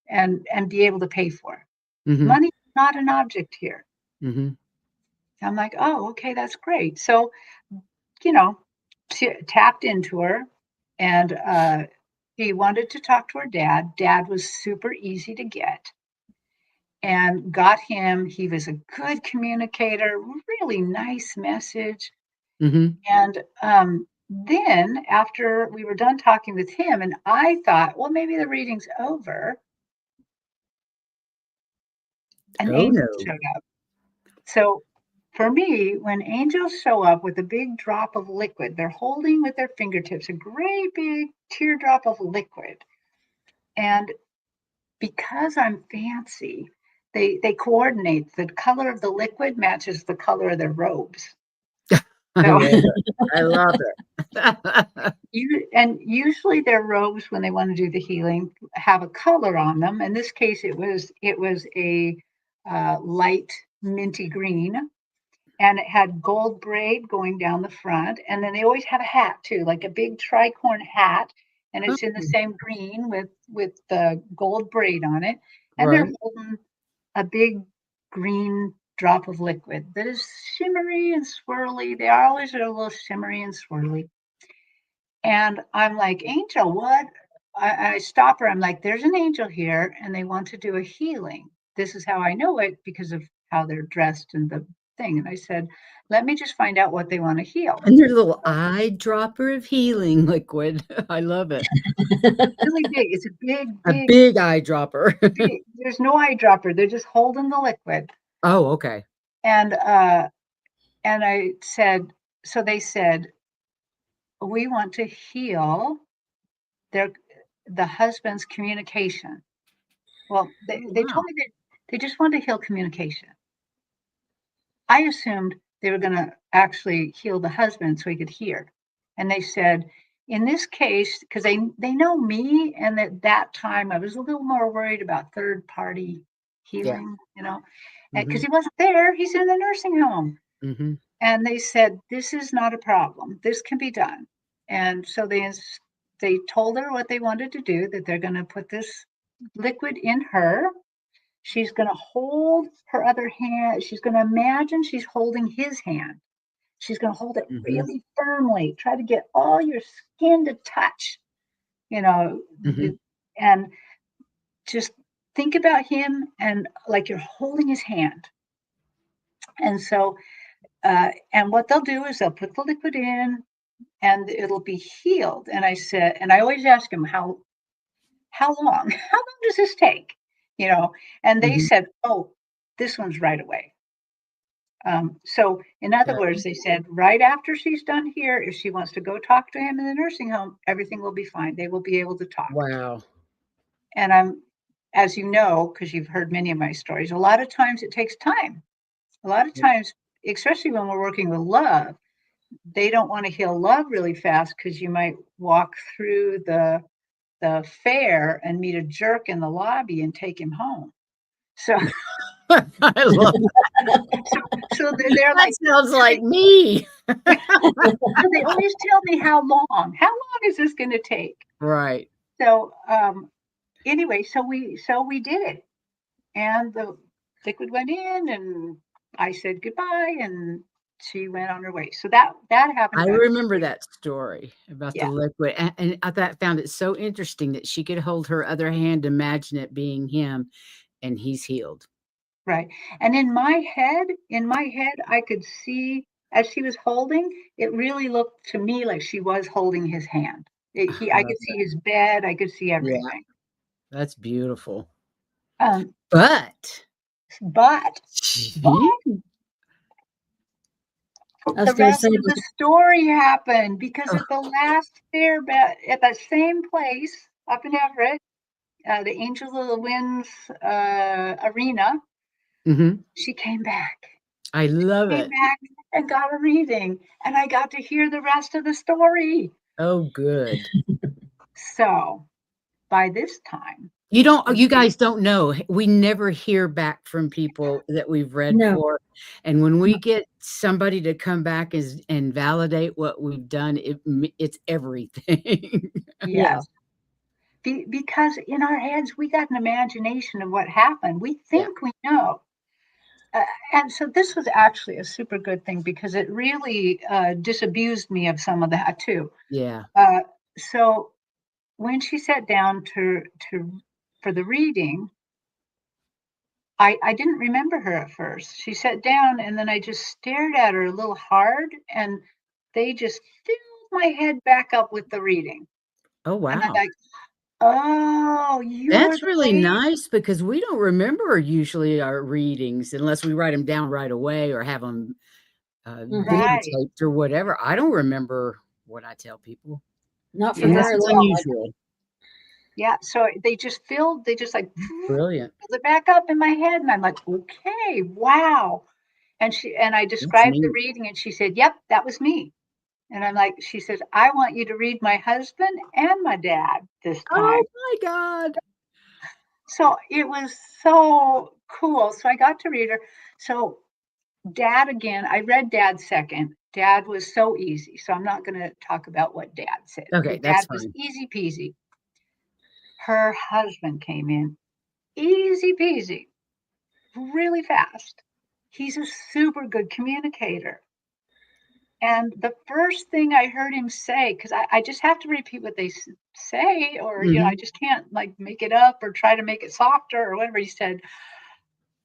and be able to pay for it. Mm-hmm. Money is not an object here. Mm-hmm. I'm like, oh, okay, that's great. So, you know, tapped into her and he wanted to talk to her dad. Dad was super easy to get and got him. He was a good communicator, really nice message. Mm-hmm. And then after we were done talking with him, and I thought, well, maybe the reading's over, an Oh angel no. showed up. So for me, when angels show up with a big drop of liquid, they're holding with their fingertips a great big teardrop of liquid. And because I'm fancy, they coordinate. The color of the liquid matches the color of their robes. I So love it. I love it. and usually their robes, when they want to do the healing, have a color on them. In this case, it was a light minty green, and it had gold braid going down the front. And then they always have a hat too, like a big tricorn hat, and Oh, it's in the same green with the gold braid on it. And they're right. holding a big green drop of liquid that is shimmery and swirly. They always are a little shimmery and swirly. And I'm like, Angel, what? I stop her. I'm like, there's an angel here, and they want to do a healing. This is how I know it because of how they're dressed and the thing. And I said, let me just find out what they want to heal. And there's a little eyedropper of healing liquid. I love it. Really big. It's a big, A big, big eyedropper. big. There's no eyedropper. They're just holding the liquid. Oh, okay. And I said, so they said, we want to heal their the husband's communication. Well, Oh, they wow. told me that they just wanted to heal communication. I assumed they were going to actually heal the husband so he could hear. And they said, in this case, because they know me, and at that time I was a little more worried about third party Yeah. healing, because Mhm. he wasn't there. He's in the nursing home. Mhm. And they said, this is not a problem. This can be done. And so they told her what they wanted to do, that they're going to put this liquid in her. She's going to hold her other hand. She's going to imagine she's holding his hand. She's going to hold it Mhm. really firmly. Try to get all your skin to touch, you know, Mhm. and just think about him and like you're holding his hand. And so, and what they'll do is they'll put the liquid in and it'll be healed. And I said, and I always ask him, how long? How long does this take? And they Mhm. said, oh, this one's right away. So, in other That words, they said right after she's done here, if she wants to go talk to him in the nursing home, everything will be fine. They will be able to talk. wow. And as you know, because you've heard many of my stories, a lot of times it takes time. A lot of Yep. times, especially when we're working with love, they don't want to heal love really fast because you might walk through the fair and meet a jerk in the lobby and take him home. So, I love that. so they're That like, sounds like me. so they always tell me how long. How long is this going to take? Right. So anyway, so we did it, and the liquid went in, and I said goodbye, and she went on her way. So that happened I about remember that story about the yeah, liquid, and found it so interesting that she could hold her other hand, imagine it being him, and he's healed. right. And in my head, I could see as she was holding, it really looked to me like she was holding his hand. I Love could see that. his bed, I could see Yeah, everything. that's beautiful. Um, But but she I was the going to rest say, of the story happened because at the last fair at that same place up in Everett, the Angels of the Winds arena, Mhm. she came back. I love Came it. back and got a reading, and I got to hear the rest of the story. Oh, good. So by this time, You guys don't know. We never hear back from people that we've read no, for, and when we get somebody to come back and validate what we've done, it's everything. yeah, yes, because in our heads we got an imagination of what happened. We Yeah, think we know. Uh, and so this was actually a super good thing because it really disabused me of some of that too. yeah. Uh, so when she sat down to for the reading, I didn't remember her at first. She sat down and then I just stared at her a little hard and they just filled my head back up with the reading. Oh, And I'm wow. like, oh, you're That's the really lady. nice because we don't remember usually our readings unless we write them down right away or have them hmm, Right. videotaped or whatever. I don't remember what I tell people, not so for Yeah. this very is long. unusual. Yeah. So they just like Brilliant. filled it back up in my head. And I'm like, okay, wow. And I That's described the neat. reading and she said, yep, that was me. And I'm like, she says, I want you to read my husband and my dad this Oh time. my God. So it was so cool. So I got to read her. So dad again, I read dad second. Dad was so easy. So I'm not going to talk about what dad said. Okay, that's Dad was fine. easy peasy. Her husband came in easy peasy, really fast. He's a super good communicator. And the first thing I heard him say, because I just have to repeat what they say, or I Mhm. just can't like make it up or try to make it softer or whatever. He said,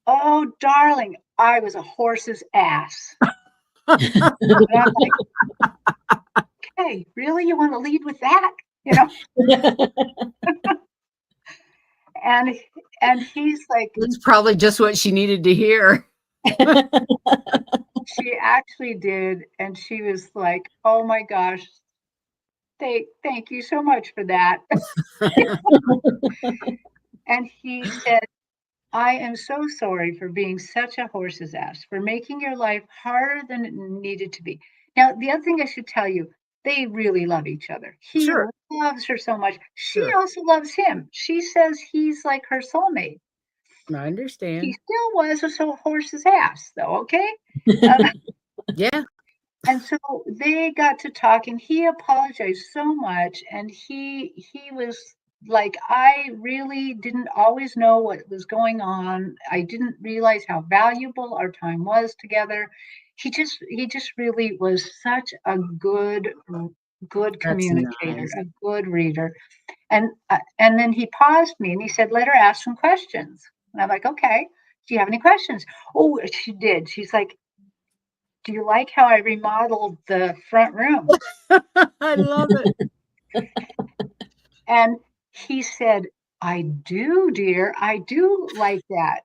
"Oh, darling, I was a horse's ass." And I'm like, "Okay, really? You want to lead with that?" You know? And and he's like, That's probably just what she needed to hear. she actually did, and she was like, "Oh my gosh, thank you so much for that." And he said, I am so sorry for being such a horse's ass, for making your life harder than it needed to be. Now, the other thing I should tell you, they really love each other. He Sure, loves her so much. She sure. also loves him. She says he's like her soulmate. I He understand. still was a so horse's ass, though, okay? Um, Yeah, and so they got to talking. He apologized so much, and he was like, I really didn't always know what was going on. I didn't realize how valuable our time was together. He just really was such a good that's communicator, nice. a good reader. And then he paused me and he said, let her ask some questions. And I'm like, okay, do you have any questions? Oh, she did. She's like, do you like how I remodeled the front room? I love it. And he said, I do, dear. I do like that.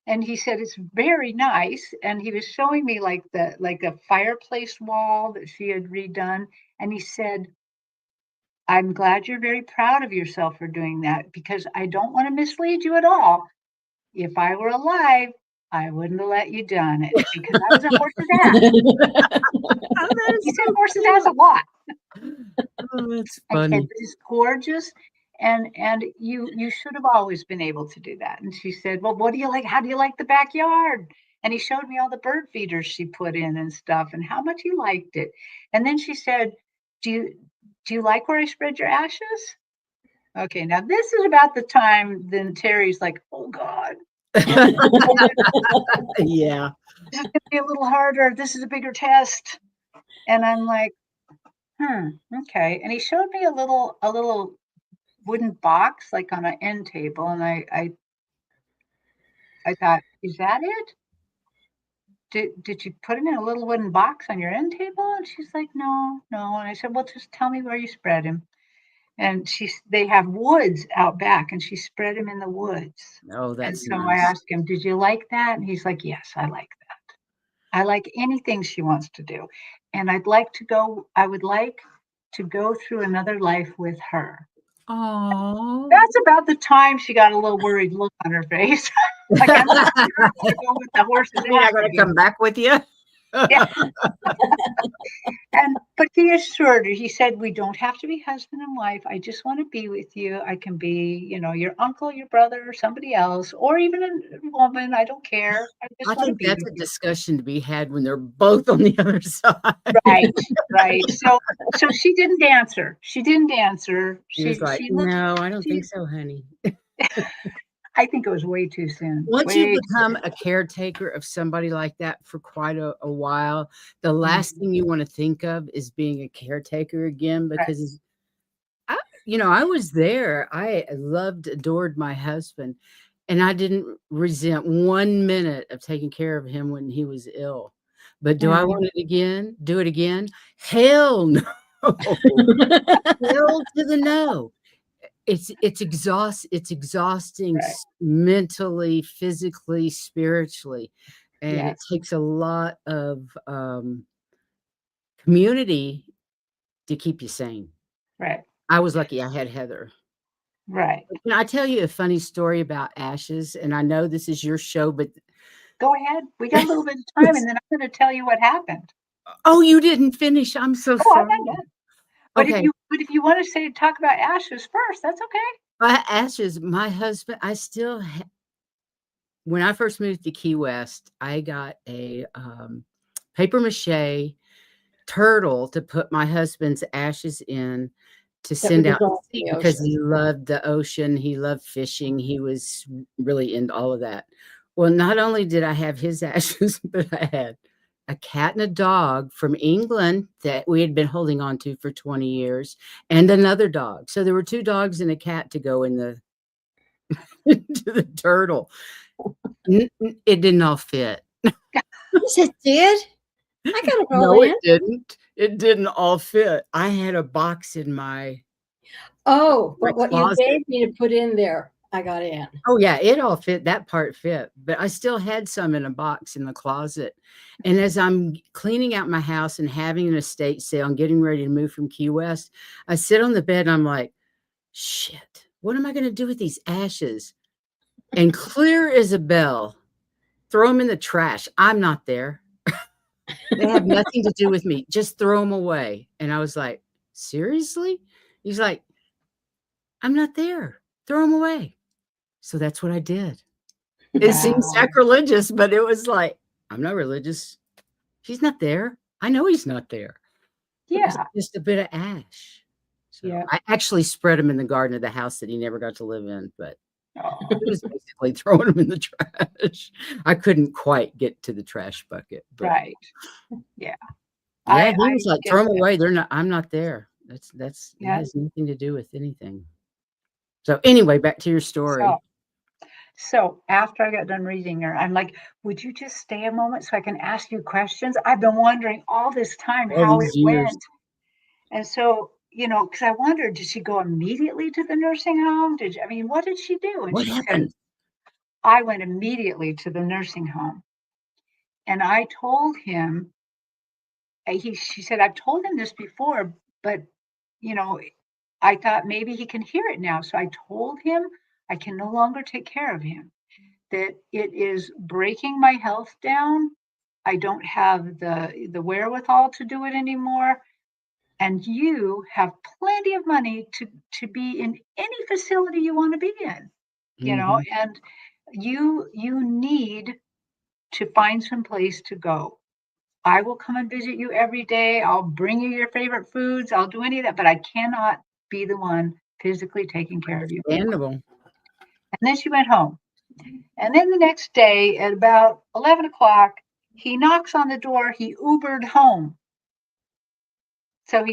And he said, it's very nice. And he was showing me like a fireplace wall that she had redone. And he said, I'm glad you're very proud of yourself for doing that because I don't want to mislead you at all. If I were alive, I wouldn't have let you done it because I was a horse's ass. Oh, that He is said so horse's ass a cute. lot. Oh, that's And funny. it was gorgeous. and you should have always been able to do that. And she said, well, what do you like? How do you like the backyard? And he showed me all the bird feeders she put in and stuff and how much he liked it. And then she said, do you like where I spread your ashes? Okay, now this is about the time then Terry's like, oh God, Yeah. this is gonna be a little harder. This is a bigger test. And I'm like, okay. And he showed me a little wooden box like on an end table. And I thought, is that it? Did you put him in a little wooden box on your end table? And she's like, no, no. And I said, well, just tell me where you spread him. And they have woods out back, and she spread him in the woods. Oh, And that's so I nice. asked him, did you like that? And he's like, yes, I like that. I like anything she wants to do. And I would like to go through another life with her. Oh. That's about the time she got a little worried look on her face. Like, I'm not sure I'm gonna go with the horse's You're ass not going to again. come back with you? Yeah. But he assured her, he said, we don't have to be husband and wife. I just want to be with you. I can be, your uncle, your brother, or somebody else, or even a woman. I don't care. I I just want to think be that's with a you. discussion to be had when they're both on the other side. Right, right. So she didn't answer. She didn't answer. He was like, She looked. no, I don't think She. so, honey. I think it was way too soon. Once you Way too become a caretaker of somebody like that for quite a while, the last soon. thing you want to think of is being a caretaker again Right. because I was there. I loved, adored my husband, and I didn't resent 1 minute of taking care of him when he was ill. But do I want it again? Do it again? Hell no. Hell to the no. It's exhausting Right. mentally, physically, spiritually, and it Yes. takes a lot of, community to keep you sane. Right. I was lucky I had Heather. Right. Can I tell you a funny story about ashes? And I know this is your show, but Go ahead. We got a little bit of time, and then I'm going to tell you what happened. oh, you didn't finish. I'm so Oh, I'm sorry. not done. Okay. But if you want to talk about ashes first, that's okay. Ashes, my husband, I still when I first moved to Key West, I got a paper mache turtle to put my husband's ashes in to send out to sea because he loved the ocean. He loved fishing. He was really into all of that. Well, not only did I have his ashes, but I had a cat and a dog from England that we had been holding on to for 20 years and another dog. So there were 2 dogs and a cat to go in the into the turtle. It didn't all fit. Yes, it did. I gotta go No, it in. didn't. It didn't all fit. I had a box in my Oh, but what you closet. gave me to put in there, I got in. Oh, yeah, it all fit. That part fit, but I still had some in a box in the closet. And as I'm cleaning out my house and having an estate sale and getting ready to move from Key West, I sit on the bed and I'm like, shit, what am I going to do with these ashes? And clear as a bell, throw them in the trash. I'm not there. They have nothing to do with me. Just throw them away. And I was like, seriously? He's like, I'm not there. Throw them away. So that's what I did. It seems Wow. sacrilegious, but it was like, I'm not religious. He's not there. I know he's not there. It's Yeah. just a bit of ash. So Yeah. I actually spread him in the garden of the house that he never got to live in, but Oh, it was basically throwing him in the trash. I couldn't quite get to the trash bucket, but right. Yeah. yeah, he I was like, get throw them that. away. They're not, I'm not there. It Yeah. has nothing to do with anything. So anyway, back to your story. So after I got done reading her, I'm like, would you just stay a moment so I can ask you questions? I've been wondering all this time All how it these years. went. And so, because I wondered, did she go immediately to the nursing home? What did she do? And What she said, happened? I went immediately to the nursing home. And I told him, she said, I've told him this before, but, you know, I thought maybe he can hear it now. So I told him I can no longer take care of him, that it is breaking my health down. I don't have the wherewithal to do it anymore. and you have plenty of money to be in any facility you want to be in, Mhm. and you need to find some place to go. I will come and visit you every day. I'll bring you your favorite foods. I'll do any of that, but I cannot be the one physically taking care of you anymore. Understandable. And then she went home. And then the next day at about 11 o'clock, he knocks on the door. He Ubered home. So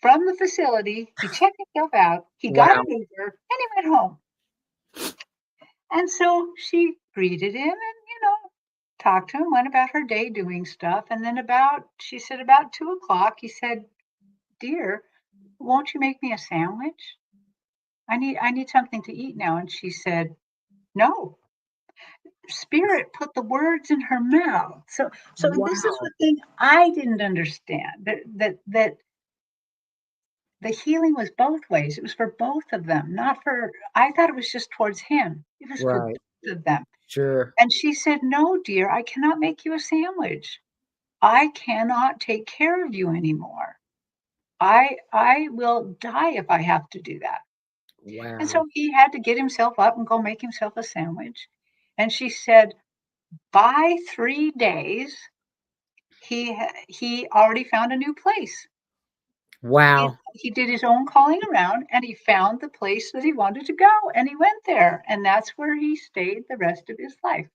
from the facility, he checked himself out. He got Wow. an Uber and he went home. And so she greeted him and, talked to him, went about her day doing stuff. And then she said about 2 o'clock, he said, "Dear, won't you make me a sandwich? I need something to eat now." And she said, "No." Spirit put the words in her mouth. So this is Wow. the thing I didn't understand, that the healing was both ways. It was for both of them, not for I thought it was just towards him. It was for Right. both of them. Sure. And she said, "No, dear, I cannot make you a sandwich. I cannot take care of you anymore. I will die if I have to do that." And Wow. so he had to get himself up and go make himself a sandwich. And she said, by 3 days, he already found a new place. He Wow. he did his own calling around, and he found the place that he wanted to go, and he went there, and that's where he stayed the rest of his life.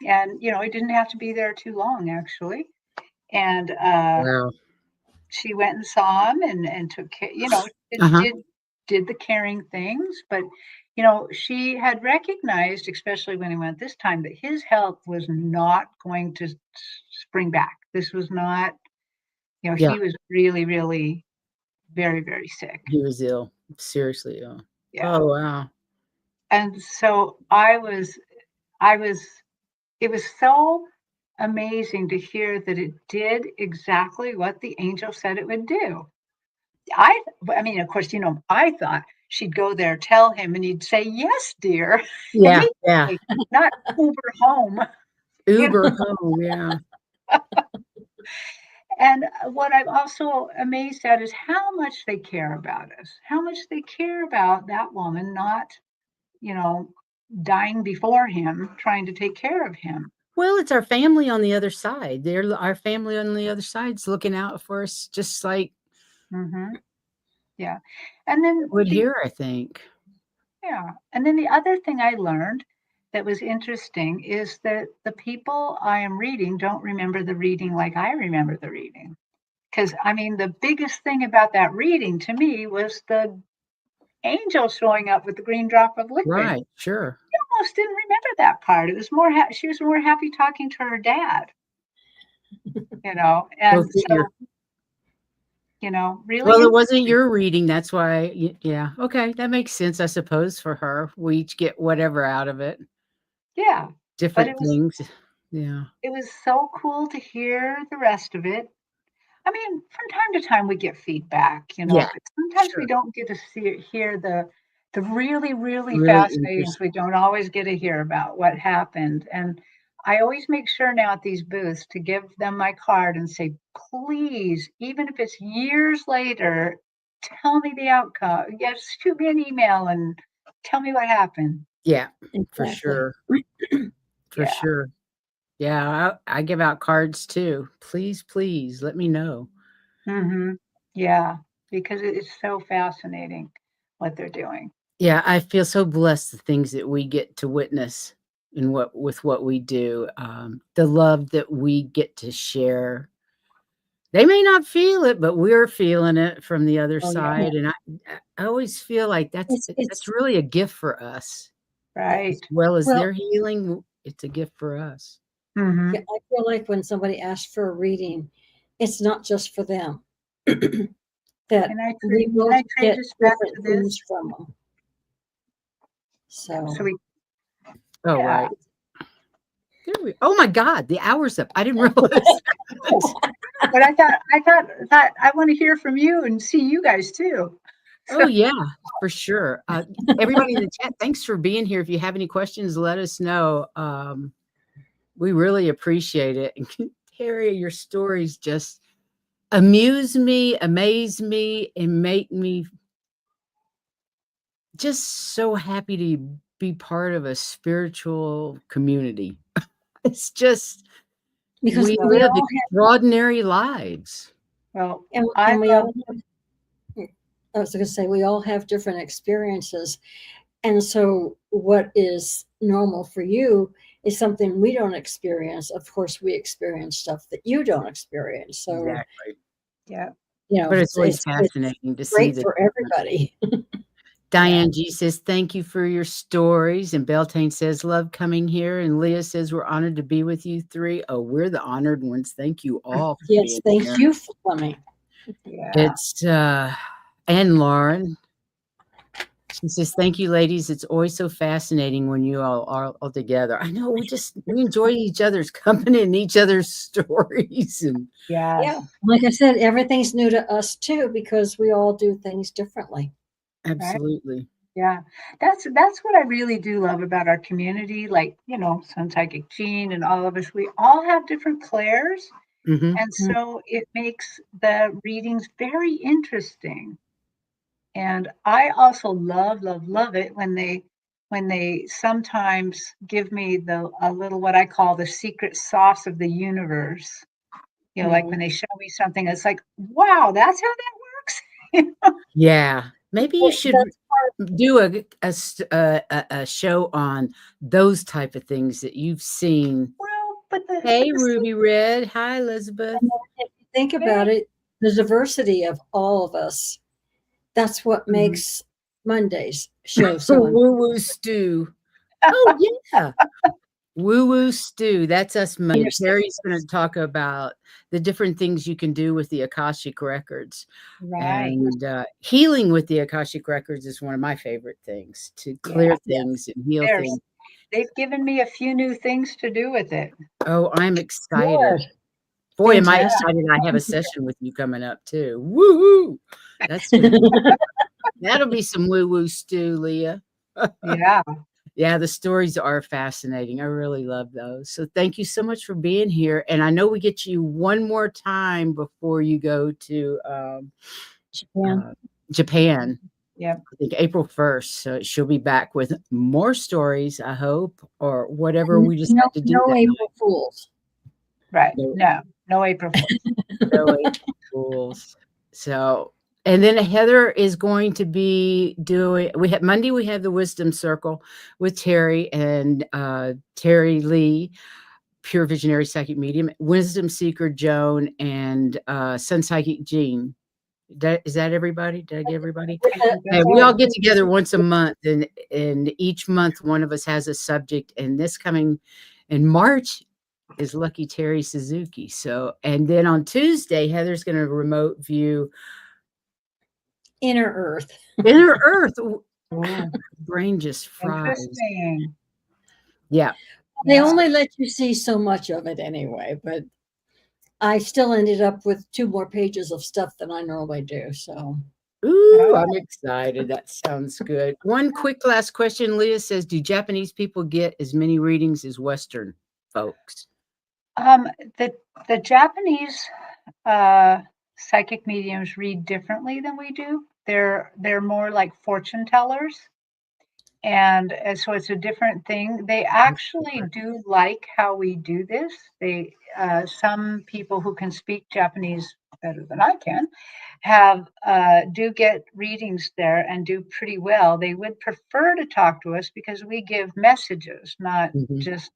And, he didn't have to be there too long, actually. And, Wow. she went and saw him and took care, did Uh-huh. did did the caring things, but, she had recognized, especially when he went this time, that his health was not going to spring back. This was not, Yeah. he was really, really very, very sick. He was ill. Seriously ill. Yeah. Oh, wow. And so I was it was so amazing to hear that it did exactly what the angel said it would do. I mean, of course, I thought she'd go there, tell him, and he'd say, "Yes, dear," Yeah. Yeah. immediately, not Uber home, you know. Uber home. Yeah. And what I'm also amazed at is how much they care about us, how much they care about that woman not, you know, dying before him, trying to take care of him. Well, it's our family on the other side. Our family on the other side's looking out for us just like Mhm. Yeah. And it then would here, I think. the other thing I learned that was interesting is that the people I am reading don't remember the reading like I remember the reading. Because I mean, the biggest thing about that reading to me was the angel showing up with the green drop of liquid. Right. Sure. I almost didn't remember that part. It was more she was more happy talking to her dad, Go and figure. so, really Well, it wasn't interesting. your reading, that's why yeah, okay, that makes sense, I suppose, for her. We each get whatever out of it, Yeah, but different things. Yeah. it was so cool to hear the rest of it. I mean, from time to time we get feedback, Yeah, but sometimes we sure. don't get to hear the really, really Really fascinating things. interesting. We don't always get to hear about what happened. And I always make sure now at these booths to give them my card and say, please, even if it's years later, tell me the outcome. Yes, shoot me an email and tell me what happened. Yeah, for Exactly. sure, for Yeah. sure. Yeah, I give out cards too. Please, please let me know. Yeah. Because it's so fascinating what they're doing. Yeah, I feel so blessed the things that we get to witness in what we do, the love that we get to share. They may not feel it, but we're feeling it from the other Oh, yeah. side, and I always feel like that's It's really a gift for us. As Right. well as well, their healing, it's a gift for us. yeah, Mhm. I feel like when somebody asks for a reading, it's not just for them. That we Can both I trade get this back different to this? things from them. So So we Oh, yeah. right. There we oh my god, the hour's up. I didn't realize. Oh, but I thought I wanna hear from you and see you guys too. Oh, So yeah, for sure. Everybody in the chat, thanks for being here. If you have any questions, let us know. We really appreciate it. And Terry, your stories just amuse me, amaze me, and make me just so happy to be part of a spiritual community. It's just because we we live all extraordinary lives. Well, and, I and we love, all have, I was going to say we all have different experiences, and so what is normal for you is something we don't experience. Of course, we experience stuff that you don't experience. So Exactly. yeah. But it's always it's fascinating to see great the for everybody. Diane G says, thank you for your stories. And Beltane says, love coming here. And Leah says, we're honored to be with you three. Oh, we're the honored ones. Thank you all for Yes, being thank here. you for coming. Yeah. It's and Lauren. She says, thank you, ladies. It's always so fascinating when you all are all together. I know we enjoy each other's company and each other's stories. And Yes. Yeah, like I said, everything's new to us too because we all do things differently. absolutely. Yeah. That's what I really do love about our community. Like, Sun Psychic Jean and all of us, we all have different clairs. Hmm. And so it makes the readings very interesting. And I also love, love, love it when they sometimes give me a little what I call the secret sauce of the universe. Like when they show me something, it's like, wow, that's how that works. Yeah. Maybe you Well, should that's do a show on those type of things that you've seen. Well, but the but Hey, the Ruby Red. Hi, Elizabeth. if you think about it, the diversity of all of us, that's what makes Monday's show so Woo woo stew. Oh yeah. Woo woo stew. That's us Monday. Terry's going to talk about the different things you can do with the Akashic records. right. And healing with the Akashic records is one of my favorite things, to clear Yeah. things and heal There's things. they've given me a few new things to do with it. Oh, I'm excited. good. Boy, am I Fantastic. excited I have a session with you coming up too. Woo-hoo. That's gonna be that'll be some woo-woo stew, Leah. Yeah. Yeah, the stories are fascinating. I really love those. So thank you so much for being here. And I know we get you one more time before you go to Japan. Japan. Yep. I think April 1st. So she'll be back with more stories, I hope, or whatever we decide No, to do no that April Fools. Right. night. No. No April Fool's. No April Fools. So, and then Heather is going to be doing, we have Monday, we have the Wisdom Circle with Teri and Teri Lee, Pure Visionary Psychic Medium, Wisdom Seeker Joan, and Sun Psychic Jean. Is that everybody? Did I get everybody? I think And that's we all it. get together once a month, and each month one of us has a subject. And this coming in March is Lucky Terry Suzuki. So, and then on Tuesday, Heather's going to remote view Inner Earth. Inner Earth. Ooh, Brain just fries. interesting. Yeah. They Yeah. only let you see so much of it anyway, but I still ended up with 2 more pages of stuff than I normally do. So Ooh, I'm excited. That sounds good. One quick last question. Leah says, do Japanese people get as many readings as Western folks? Um, the the Japanese psychic mediums read differently than we do. They're more like fortune tellers. And so it's a different thing. They actually do like how we do this. They some people who can speak Japanese better than I can have do get readings there and do pretty well. They would prefer to talk to us because we give messages, not Mhm. just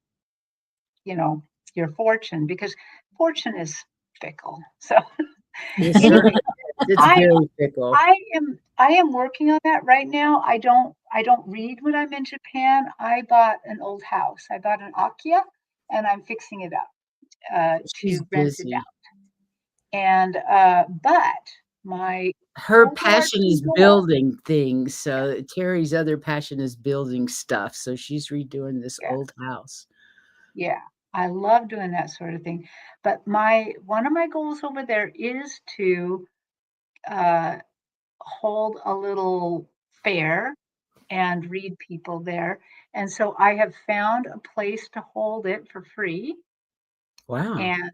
you know your fortune, because fortune is fickle. So It anyway, certainly is. It's I very fickle. I am working on that right now. I don't read when I'm in Japan. I bought an old house. I bought an Akia, and I'm fixing it up She's to rent it busy. out. And but my Her passion overarching is goal, building things. So Terry's other passion is building stuff. So she's redoing this yeah, old house. yeah, I love doing that sort of thing. But my one of my goals over there is to uh, hold a little fair and read people there. And so I have found a place to hold it for free. Wow. And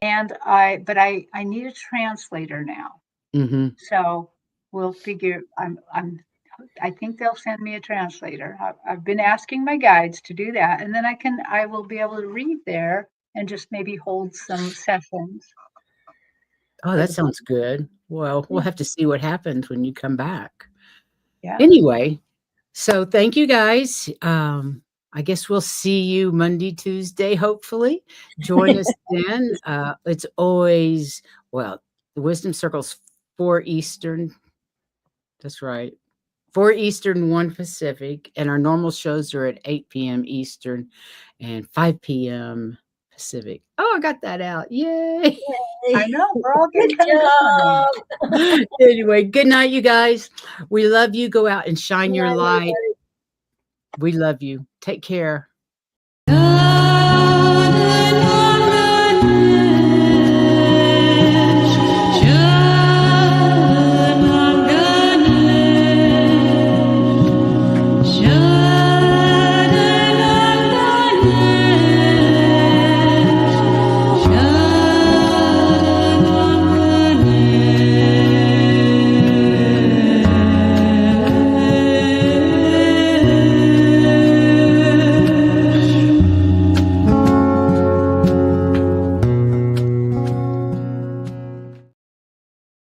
but I need a translator now. Mm-hmm. So we'll figure. I think they'll send me a translator. I've been asking my guides to do that, and then I will be able to read there and just maybe hold some sessions. Oh, that sounds good. Well, we'll have to see what happens when you come back. Yeah. Anyway, so thank you guys. I guess we'll see you Monday, Tuesday, hopefully. Join us then. It's always, well, the Wisdom Circle's 4 Eastern. That's right. 4 Eastern, 1 Pacific. And our normal shows are at 8 p.m. Eastern and 5 p.m. Pacific. Oh, I got that out. Yay. I know. We're all getting Good kind of good on job. it. Anyway, good night, you guys. We love you. Go out and shine your light. We love you. Take care. Good